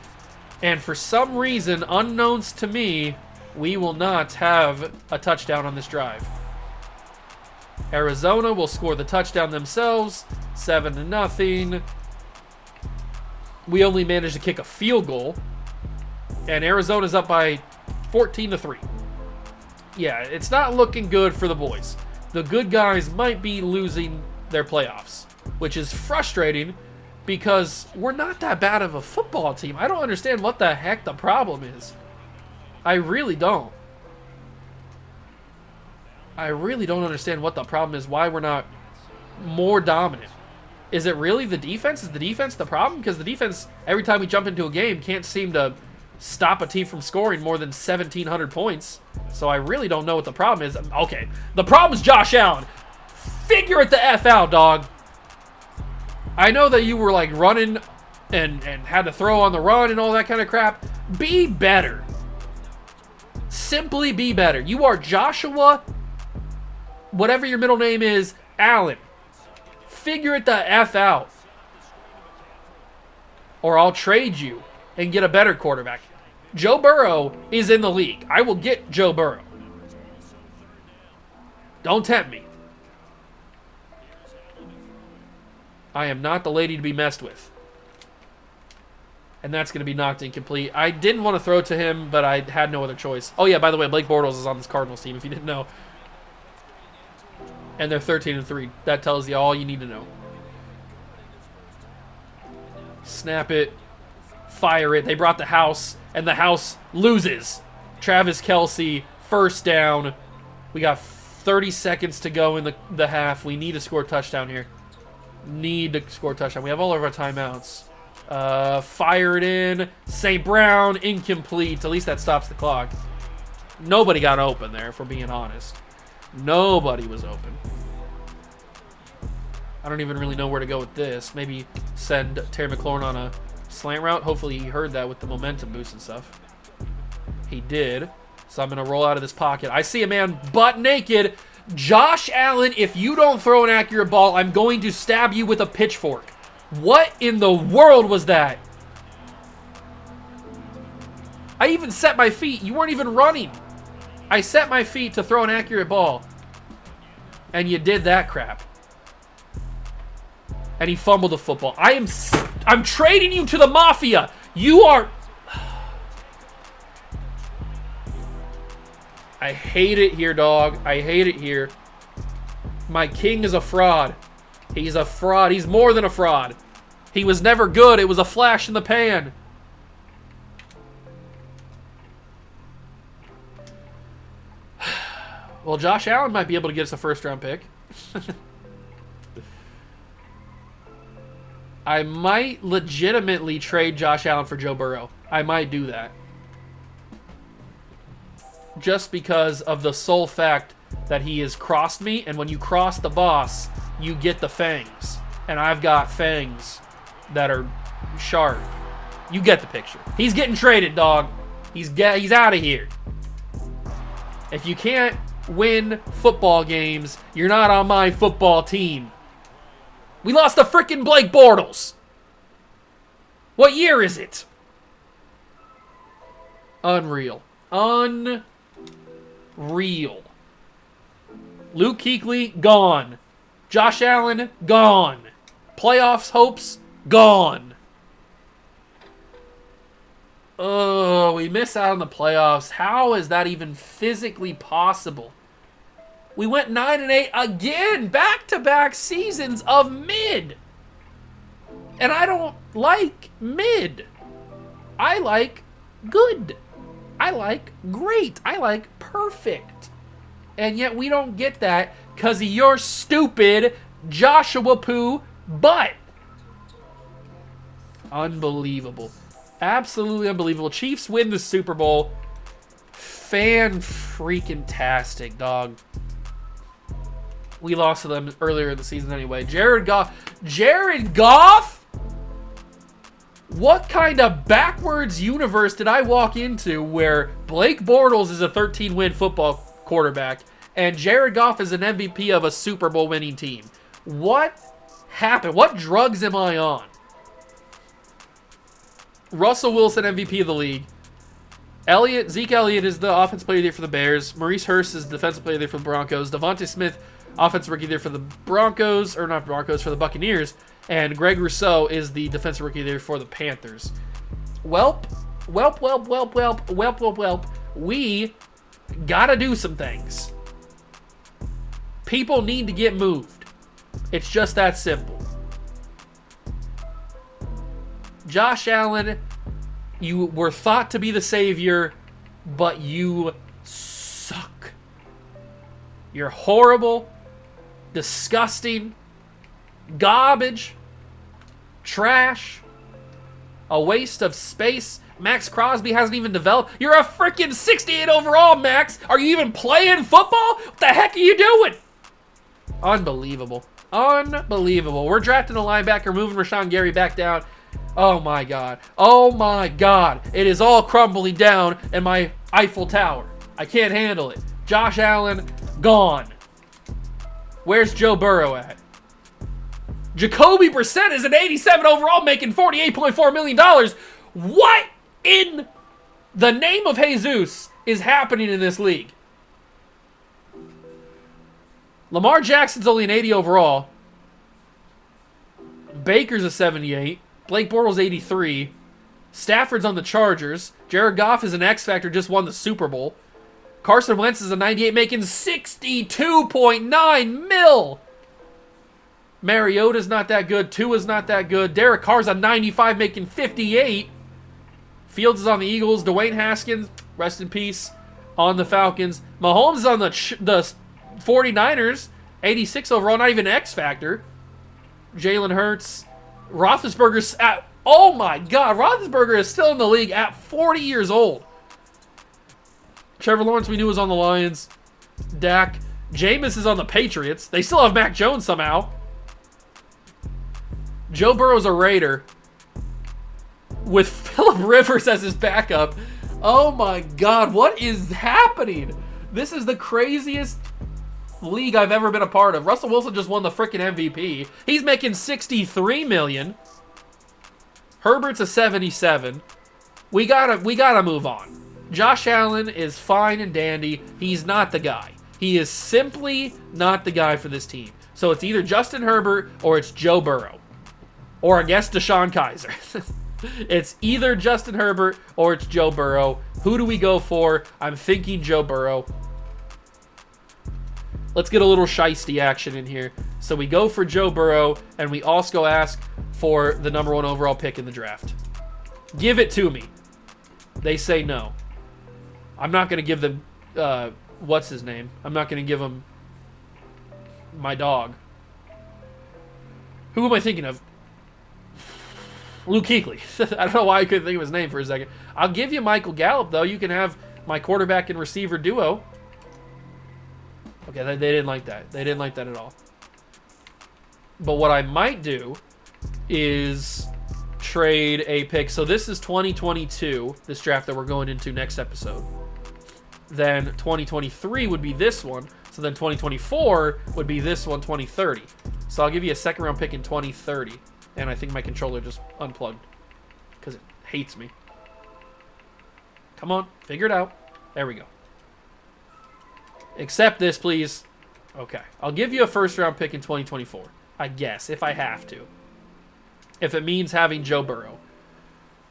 And for some reason, unknowns to me, we will not have a touchdown on this drive. Arizona will score the touchdown themselves, 7-0. We only managed to kick a field goal. And Arizona's up by 14-3. Yeah, it's not looking good for the boys. The good guys might be losing their playoffs, which is frustrating because we're not that bad of a football team. I don't understand what the heck the problem is. I really don't. I really don't understand what the problem is, why we're not more dominant. Is it really the defense? Is the defense the problem? Because the defense, every time we jump into a game, can't seem to stop a team from scoring more than 1,700 points. So I really don't know what the problem is. Okay, the problem is Josh Allen. Figure it the F out, dog. I know that you were like running and had to throw on the run and all that kind of crap. Be better. Simply be better. You are Joshua, whatever your middle name is, Allen. Figure it the F out. Or I'll trade you and get a better quarterback. Joe Burrow is in the league. I will get Joe Burrow. Don't tempt me. I am not the lady to be messed with. And that's going to be knocked incomplete. I didn't want to throw to him, but I had no other choice. Oh, yeah, by the way, Blake Bortles is on this Cardinals team, if you didn't know. And they're 13-3. That tells you all you need to know. Snap it. Fire it. They brought the house, and the house loses. Travis Kelce, first down. We got 30 seconds to go in the half. We need to score a touchdown here. Need to score a touchdown. We have all of our timeouts. Fire it in. St. Brown, incomplete. At least that stops the clock. Nobody got open there, if we're being honest. Nobody was open. I don't even really know where to go with this. Maybe send Terry McLaurin on a slant route. Hopefully he heard that with the momentum boost and stuff. He did. So I'm going to roll out of this pocket. I see a man butt naked. Josh Allen, if you don't throw an accurate ball, I'm going to stab you with a pitchfork. What in the world was that? I even set my feet. You weren't even running. I set my feet to throw an accurate ball. And you did that crap. And he fumbled the football. I'm trading you to the Mafia. You are... I hate it here, dog. I hate it here. My king is a fraud. He's a fraud. He's more than a fraud. He was never good. It was a flash in the pan. Well, Josh Allen might be able to get us a first-round pick. I might legitimately trade Josh Allen for Joe Burrow. I might do that. Just because of the sole fact that he has crossed me, and when you cross the boss, you get the fangs. And I've got fangs that are sharp. You get the picture. He's getting traded, dog. He's out of here. If you can't win football games, you're not on my football team. We lost to frickin' Blake Bortles. What year is it? Unreal. Unreal. Luke Kuechly, gone. Josh Allen, gone. Playoffs hopes, gone. Oh, we miss out on the playoffs. How is that even physically possible? We went 9-8 again, back-to-back seasons of mid. And I don't like mid. I like good. I like great. I like perfect. And yet we don't get that because of your stupid Joshua Poo butt. Unbelievable. Absolutely unbelievable. Chiefs win the Super Bowl. Fan-freaking-tastic, dog. We lost to them earlier in the season anyway. Jared Goff? What kind of backwards universe did I walk into where Blake Bortles is a 13-win football quarterback and Jared Goff is an MVP of a Super Bowl winning team? What happened? What drugs am I on? Russell Wilson, MVP of the league. Zeke Elliott is the offensive player of the year for the Bears. Maurice Hurst is defensive player of the year for the Broncos. Devontae Smith, offensive rookie of the year for the Broncos, or not Broncos, for the Buccaneers. And Greg Rousseau is the defensive rookie of the year for the Panthers. Welp. We gotta do some things. People need to get moved. It's just that simple. Josh Allen, you were thought to be the savior, but you suck. You're horrible, disgusting, garbage, trash, a waste of space. Max Crosby hasn't even developed. You're a freaking 68 overall, Max. Are you even playing football? What the heck are you doing? Unbelievable. Unbelievable. We're drafting a linebacker, moving Rashawn Gary back down. Oh my God. Oh my God. It is all crumbling down in my Eiffel Tower. I can't handle it. Josh Allen, gone. Where's Joe Burrow at? Jacoby Brissett is an 87 overall, making $48.4 million. What in the name of Jesus is happening in this league? Lamar Jackson's only an 80 overall. Baker's a 78. Blake Bortles 83. Stafford's on the Chargers. Jared Goff is an X Factor, just won the Super Bowl. Carson Wentz is a 98, making $62.9 mil. Mariota's not that good. Tua's not that good. Derek Carr's a 95, making 58. Fields is on the Eagles. Dwayne Haskins, rest in peace, on the Falcons. Mahomes is on the 49ers, 86 overall, not even an X Factor. Jalen Hurts. Roethlisberger's at, oh my God, Roethlisberger is still in the league at 40 years old. Trevor Lawrence we knew was on the Lions. Dak. Jameis is on the Patriots. They still have Mac Jones somehow. Joe Burrow's a Raider. With Phillip Rivers as his backup. Oh my God, what is happening? This is the craziest league I've ever been a part of. Russell Wilson just won the freaking MVP. He's making $63 million. Herbert's a 77. We gotta move on. Josh Allen is fine and dandy. He's not the guy. He is simply not the guy for this team. So it's either Justin Herbert or it's Joe Burrow. Or I guess Deshaun Kaiser. It's either Justin Herbert or it's Joe Burrow. Who do we go for? I'm thinking Joe Burrow. Let's get a little shiesty action in here. So we go for Joe Burrow, and we also ask for the number 1 overall pick in the draft. Give it to me. They say no. I'm not going to give them, what's his name? I'm not going to give him my dog. Who am I thinking of? Luke Kuechly. I don't know why I couldn't think of his name for a second. I'll give you Michael Gallup, though. You can have my quarterback and receiver duo. Okay, they didn't like that. They didn't like that at all. But what I might do is trade a pick. So this is 2022, this draft that we're going into next episode. Then 2023 would be this one. So then 2024 would be this one, 2030. So I'll give you a second round pick in 2030. And I think my controller just unplugged because it hates me. Come on, figure it out. There we go. Accept this, please. Okay. I'll give you a first round pick in 2024. I guess, if I have to. If it means having Joe Burrow.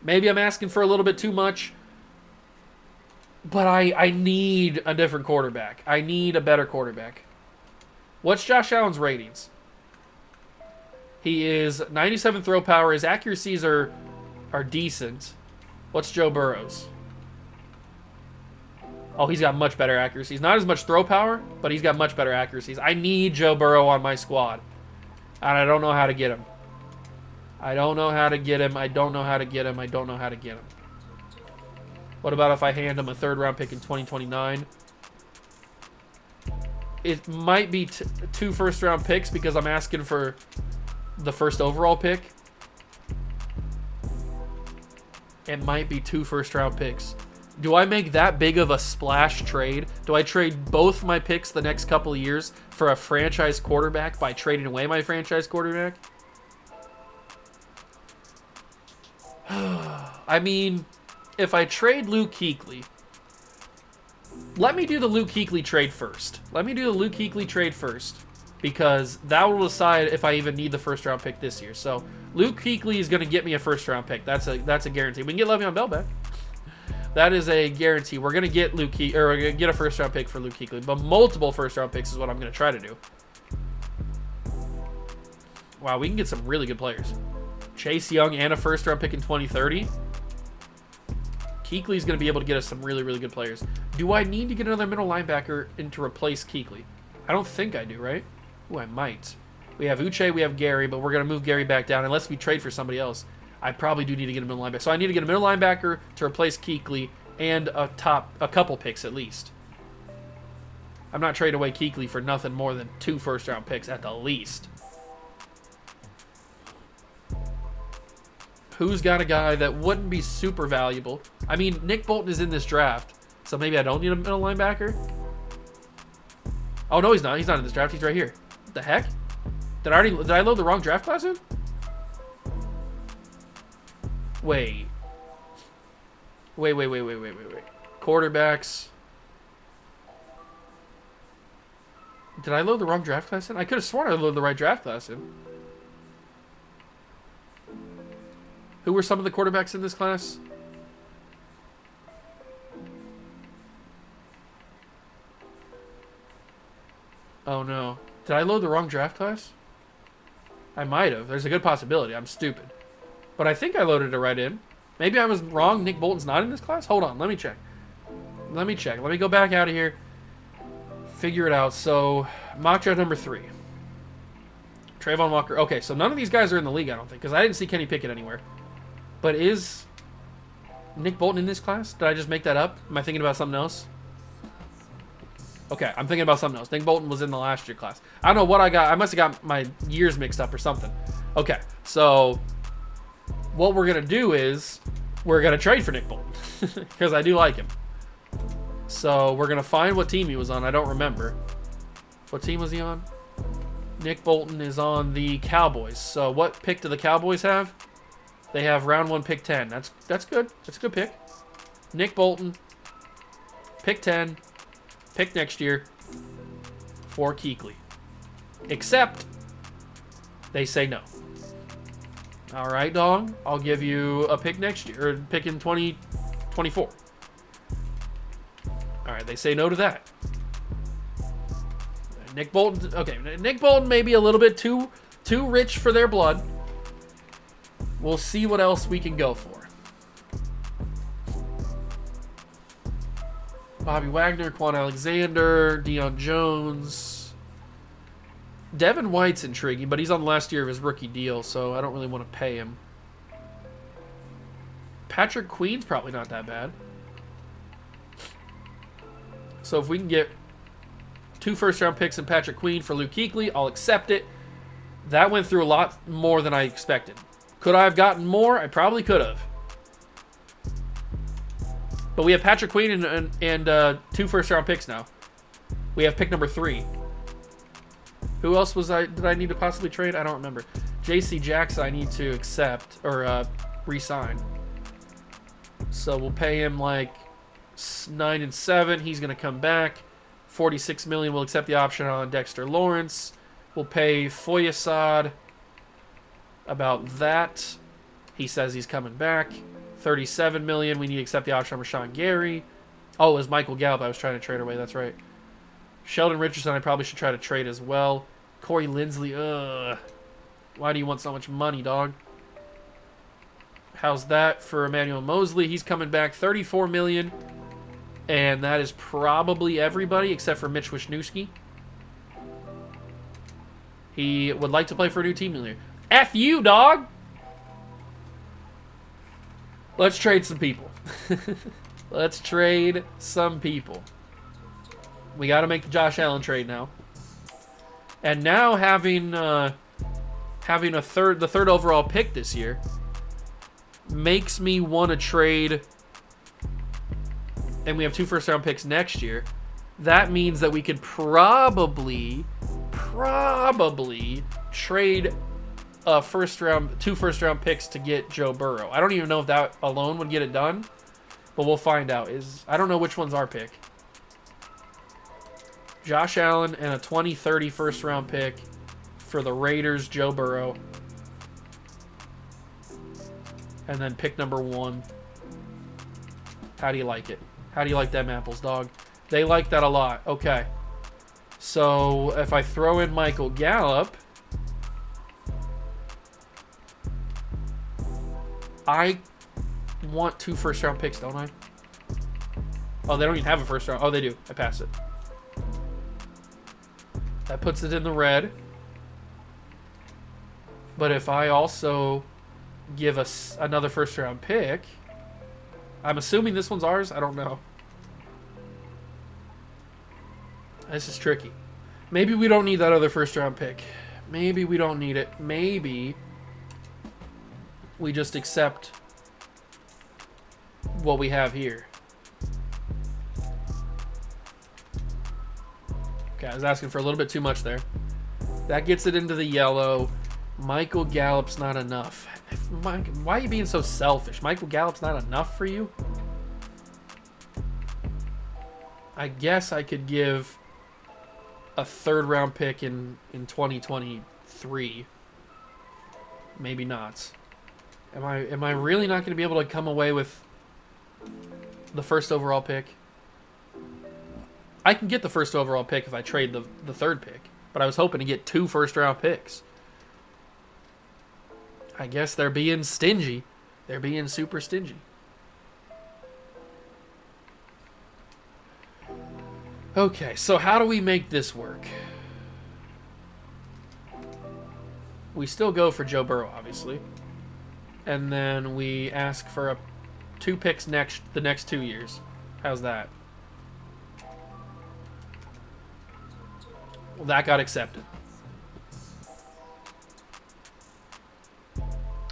Maybe I'm asking for a little bit too much. But I need a different quarterback. I need a better quarterback. What's Josh Allen's ratings? He is 97 throw power. His accuracies are decent. What's Joe Burrow's? Oh, he's got much better accuracies. Not as much throw power, but he's got much better accuracies. I need Joe Burrow on my squad. And I don't know how to get him. I don't know how to get him. I don't know how to get him. I don't know how to get him. What about if I hand him a third round pick in 2029? It might be 2 first round picks because I'm asking for the first overall pick. It might be 2 first round picks. Do I make that big of a splash trade? Do I trade both my picks the next couple of years for a franchise quarterback by trading away my franchise quarterback? I mean, if I trade Luke Kuechly, let me do the Luke Kuechly trade first. Let me do the Luke Kuechly trade first because that will decide if I even need the first round pick this year. So Luke Kuechly is going to get me a first round pick. That's a guarantee. We can get Le'Veon Bell back. That is a guarantee. We're going to get we're going to get a first round pick for Luke Kuechly, but multiple first round picks is what I'm going to try to do. Wow, we can get some really good players. Chase Young and a first round pick in 2030. Kuechly's going to be able to get us some really, really good players. Do I need to get another middle linebacker in to replace Kuechly? I don't think I do, right? Ooh, I might. We have Uche, we have Gary, but we're going to move Gary back down unless we trade for somebody else. I probably do need to get a middle linebacker. So I need to get a middle linebacker to replace Kuechly and a couple picks at least. I'm not trading away Kuechly for nothing more than 2 first round picks at the least. Who's got a guy that wouldn't be super valuable? I mean, Nick Bolton is in this draft, so maybe I don't need a middle linebacker. Oh no, he's not. He's not in this draft. He's right here. What the heck? Did I load the wrong draft class in? Wait. Quarterbacks. Did I load the wrong draft class in? I could have sworn I loaded the right draft class in. Who were some of the quarterbacks in this class? Oh no. Did I load the wrong draft class? I might have. There's a good possibility. I'm stupid. But I think I loaded it right in. Maybe I was wrong. Nick Bolton's not in this class? Hold on. Let me check. Let me go back out of here. Figure it out. So, mock draft number 3. Trayvon Walker. Okay, so none of these guys are in the league, I don't think, because I didn't see Kenny Pickett anywhere. But is Nick Bolton in this class? Did I just make that up? Am I thinking about something else? Okay, I'm thinking about something else. Nick Bolton was in the last year class. I don't know what I got. I must have got my years mixed up or something. Okay, so what we're going to do is we're going to trade for Nick Bolton because I do like him. So we're going to find what team he was on. I don't remember. What team was he on? Nick Bolton is on the Cowboys. So what pick do the Cowboys have? They have round 1, pick 10. That's good. That's a good pick. Nick Bolton, pick 10, pick next year for Kuechly. Except they say no. All right, dog. I'll give you a pick next year, or pick in 2024. All right, they say no to that. Nick Bolton, okay. Nick Bolton may be a little bit too rich for their blood. We'll see what else we can go for. Bobby Wagner, Quan Alexander, Deion Jones. Devin White's intriguing, but he's on the last year of his rookie deal, so I don't really want to pay him. Patrick Queen's probably not that bad. So if we can get 2 first-round picks and Patrick Queen for Luke Kuechly, I'll accept it. That went through a lot more than I expected. Could I have gotten more? I probably could have. But we have Patrick Queen and 2 first-round picks now. We have pick number 3. Who else did I need to possibly trade? I don't remember. J.C. Jackson I need to accept or re-sign. So we'll pay him like 9 and 7. He's going to come back. $46 million. We'll accept the option on Dexter Lawrence. We'll pay Foyesade about that. He says he's coming back. $37 million. We need to accept the option on Rashawn Gary. Oh, it was Michael Gallup I was trying to trade away. That's right. Sheldon Richardson I probably should try to trade as well. Corey Linsley. Ugh. Why do you want so much money, dog? How's that for Emmanuel Mosley? He's coming back. $34 million. And that is probably everybody except for Mitch Wisniewski. He would like to play for a new team in there. F you, dog! Let's trade some people. Let's trade some people. We got to make the Josh Allen trade now. And now having the third overall pick this year makes me want to trade. And we have 2 first-round picks next year. That means that we could probably trade a 2 first-round picks to get Joe Burrow. I don't even know if that alone would get it done, but we'll find out. I don't know which one's our pick. Josh Allen and a 2030 first-round pick for the Raiders, Joe Burrow. And then pick number 1. How do you like it? How do you like them apples, dog? They like that a lot. Okay. So if I throw in Michael Gallup, I want 2 first-round picks, don't I? Oh, they don't even have a first round. Oh, they do. I passed it. That puts it in the red. But if I also give us another first-round pick, I'm assuming this one's ours. I don't know. This is tricky. Maybe we don't need that other first-round pick. Maybe we don't need it. Maybe we just accept what we have here. Okay, I was asking for a little bit too much there. That gets it into the yellow. Michael Gallup's not enough. Why are you being so selfish? Michael Gallup's not enough for you? I guess I could give a 3rd-round pick in 2023. Maybe not. Am I really not going to be able to come away with the 1st overall pick? I can get the 1st overall pick if I trade the 3rd pick, but I was hoping to get 2 first-round picks. I guess they're being stingy. They're being super stingy. Okay, so how do we make this work? We still go for Joe Burrow, obviously. And then we ask for 2 picks the next 2 years. How's that? Well, that got accepted.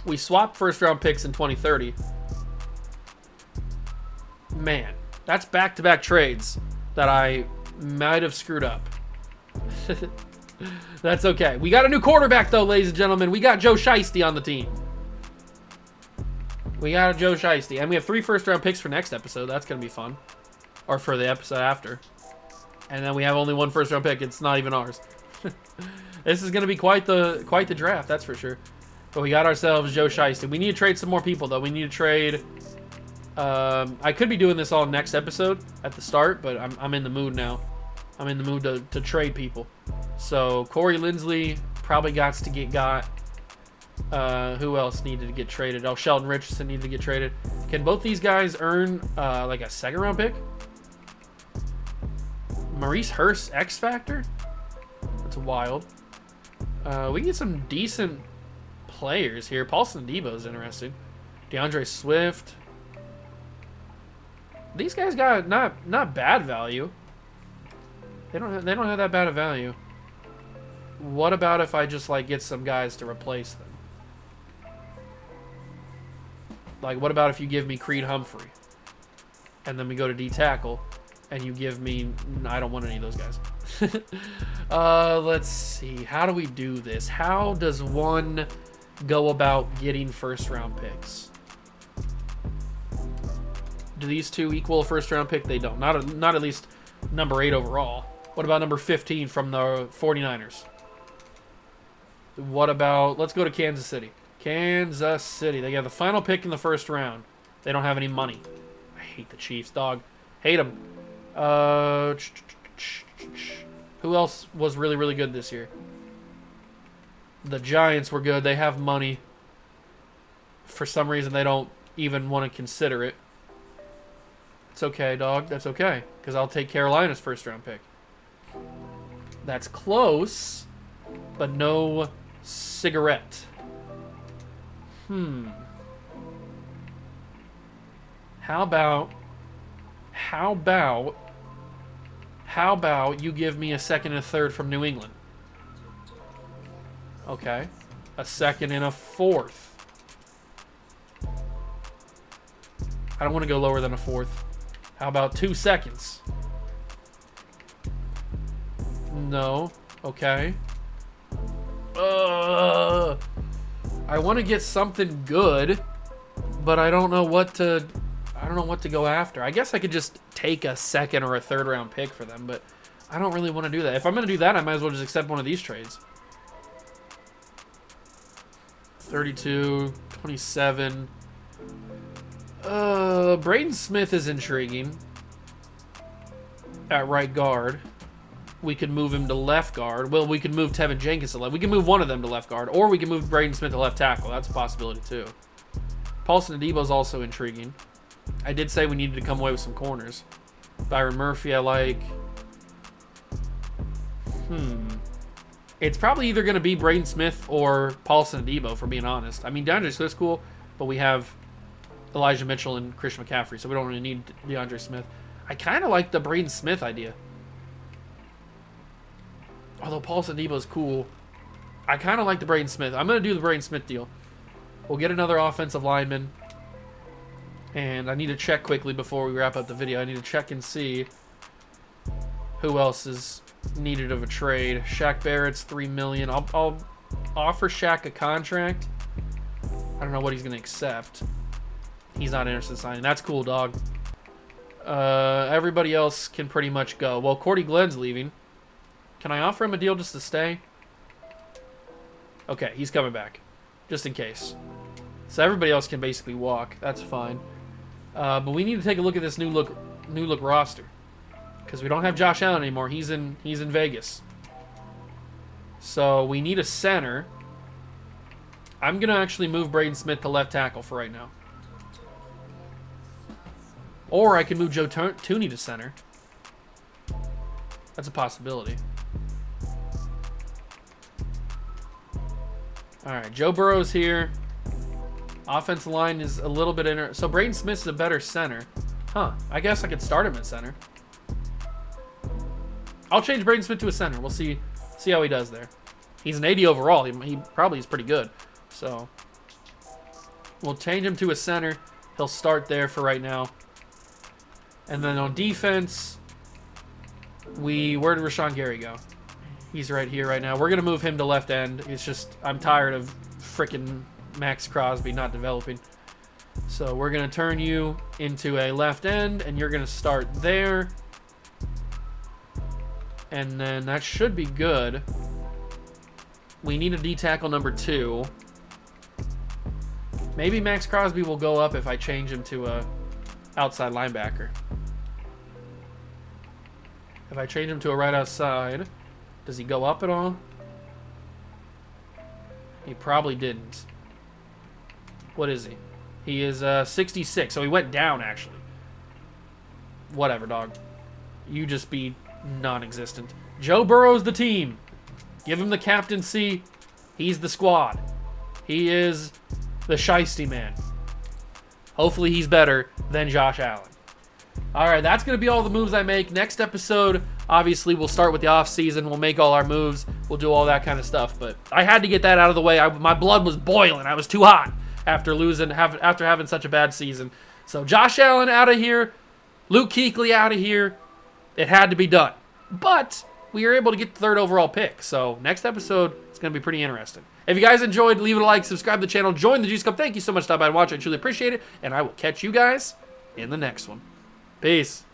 We swapped first-round picks in 2030. Man, that's back-to-back trades that I might have screwed up. That's okay. We got a new quarterback, though, ladies and gentlemen. We got Joe Shiesty on the team. We got a Joe Shiesty. And we have 3 first-round picks for next episode. That's going to be fun. Or for the episode after. And then we have only 1 first-round pick. It's not even ours. This is going to be quite the draft, that's for sure. But we got ourselves Joe Shiesty. We need to trade some more people, though. We need to trade... I could be doing this all next episode at the start, but I'm in the mood now. I'm in the mood to trade people. So Corey Linsley probably got to get got. Who else needed to get traded? Oh, Sheldon Richardson needed to get traded. Can both these guys earn like a 2nd round pick? Maurice Hurst X Factor? That's wild. We can get some decent players here. Paulson Adebo's interesting. DeAndre Swift. These guys got not bad value. They don't have that bad of value. What about if I just like get some guys to replace them? Like, what about if you give me Creed Humphrey, and then we go to D tackle, and you give me... I don't want any of those guys. Let's see. How do we do this? How does one go about getting first-round picks? Do these 2 equal a first-round pick? They don't. Not at least number 8 overall. What about number 15 from the 49ers? What about... Let's go to Kansas City. Kansas City. They got the final pick in the 1st round. They don't have any money. I hate the Chiefs, dog. Hate them. Who else was really, really good this year? The Giants were good. They have money. For some reason, they don't even want to consider it. It's okay, dog. That's okay. Because I'll take Carolina's 1st round pick. That's close, but no cigarette. How about you give me a 2nd and a 3rd from New England? Okay. A 2nd and a 4th. I don't want to go lower than a 4th. How about 2 seconds? No. Okay. I want to get something good, but I don't know what to go after. I guess I could just take a 2nd or a 3rd round pick for them, but I don't really want to do that. If I'm going to do that, I might as well just accept one of these trades. 32, 27. Braden Smith is intriguing at right guard. We could move him to left guard. Well, we could move Tevin Jenkins to left. We can move one of them to left guard, or we can move Braden Smith to left tackle. That's a possibility too. Paulson Adebo is also intriguing. I did say we needed to come away with some corners. Byron Murphy, I like. It's probably either going to be Braden Smith or Paulson Adebo, for being honest. I mean, DeAndre Swift's cool, but we have Elijah Mitchell and Christian McCaffrey, so we don't really need DeAndre Smith. I kind of like the Braden Smith idea. Although Paulson Adebo is cool, I kind of like the Braden Smith. I'm going to do the Braden Smith deal. We'll get another offensive lineman. And I need to check quickly before we wrap up the video. I need to check and see who else is needed of a trade. Shaq Barrett's $3 million. I'll offer Shaq a contract. I don't know what he's going to accept. He's not interested in signing. That's cool, dog. Everybody else can pretty much go. Well, Cordy Glenn's leaving. Can I offer him a deal just to stay? Okay, he's coming back. Just in case. So everybody else can basically walk. That's fine. But we need to take a look at this new look roster. Because we don't have Josh Allen anymore. He's in Vegas. So we need a center. I'm going to actually move Braden Smith to left tackle for right now. Or I can move Joe Tooney to center. That's a possibility. Alright, Joe Burrow's here. Offensive line is a little bit so Braden Smith's a better center. Huh. I guess I could start him at center. I'll change Braden Smith to a center. We'll see See how he does there. He's an 80 overall. He probably is pretty good. So we'll change him to a center. He'll start there for right now. And then on defense, where did Rashawn Gary go? He's right here right now. We're going to move him to left end. It's just, I'm tired of frickin' Max Crosby not developing. So we're going to turn you into a left end, and you're going to start there. And then that should be good. We need a D-tackle number 2. Maybe Max Crosby will go up if I change him to a outside linebacker. If I change him to a right outside, does he go up at all? He probably didn't. What is he? He is 66, so he went down, actually. Whatever, dog. You just be non-existent. Joe Burrow's the team. Give him the captaincy. He's the squad. He is the shiesty man. Hopefully he's better than Josh Allen. All right, that's going to be all the moves I make. Next episode, obviously, we'll start with the offseason. We'll make all our moves. We'll do all that kind of stuff. But I had to get that out of the way. My blood was boiling. I was too hot after having such a bad season. So Josh Allen out of here. Luke Kuechly out of here. It had to be done. But we were able to get the 3rd overall pick. So next episode is going to be pretty interesting. If you guys enjoyed, leave it a like, subscribe to the channel, join the Juice Cup. Thank you so much for stopping by and watching. I truly appreciate it. And I will catch you guys in the next one. Peace.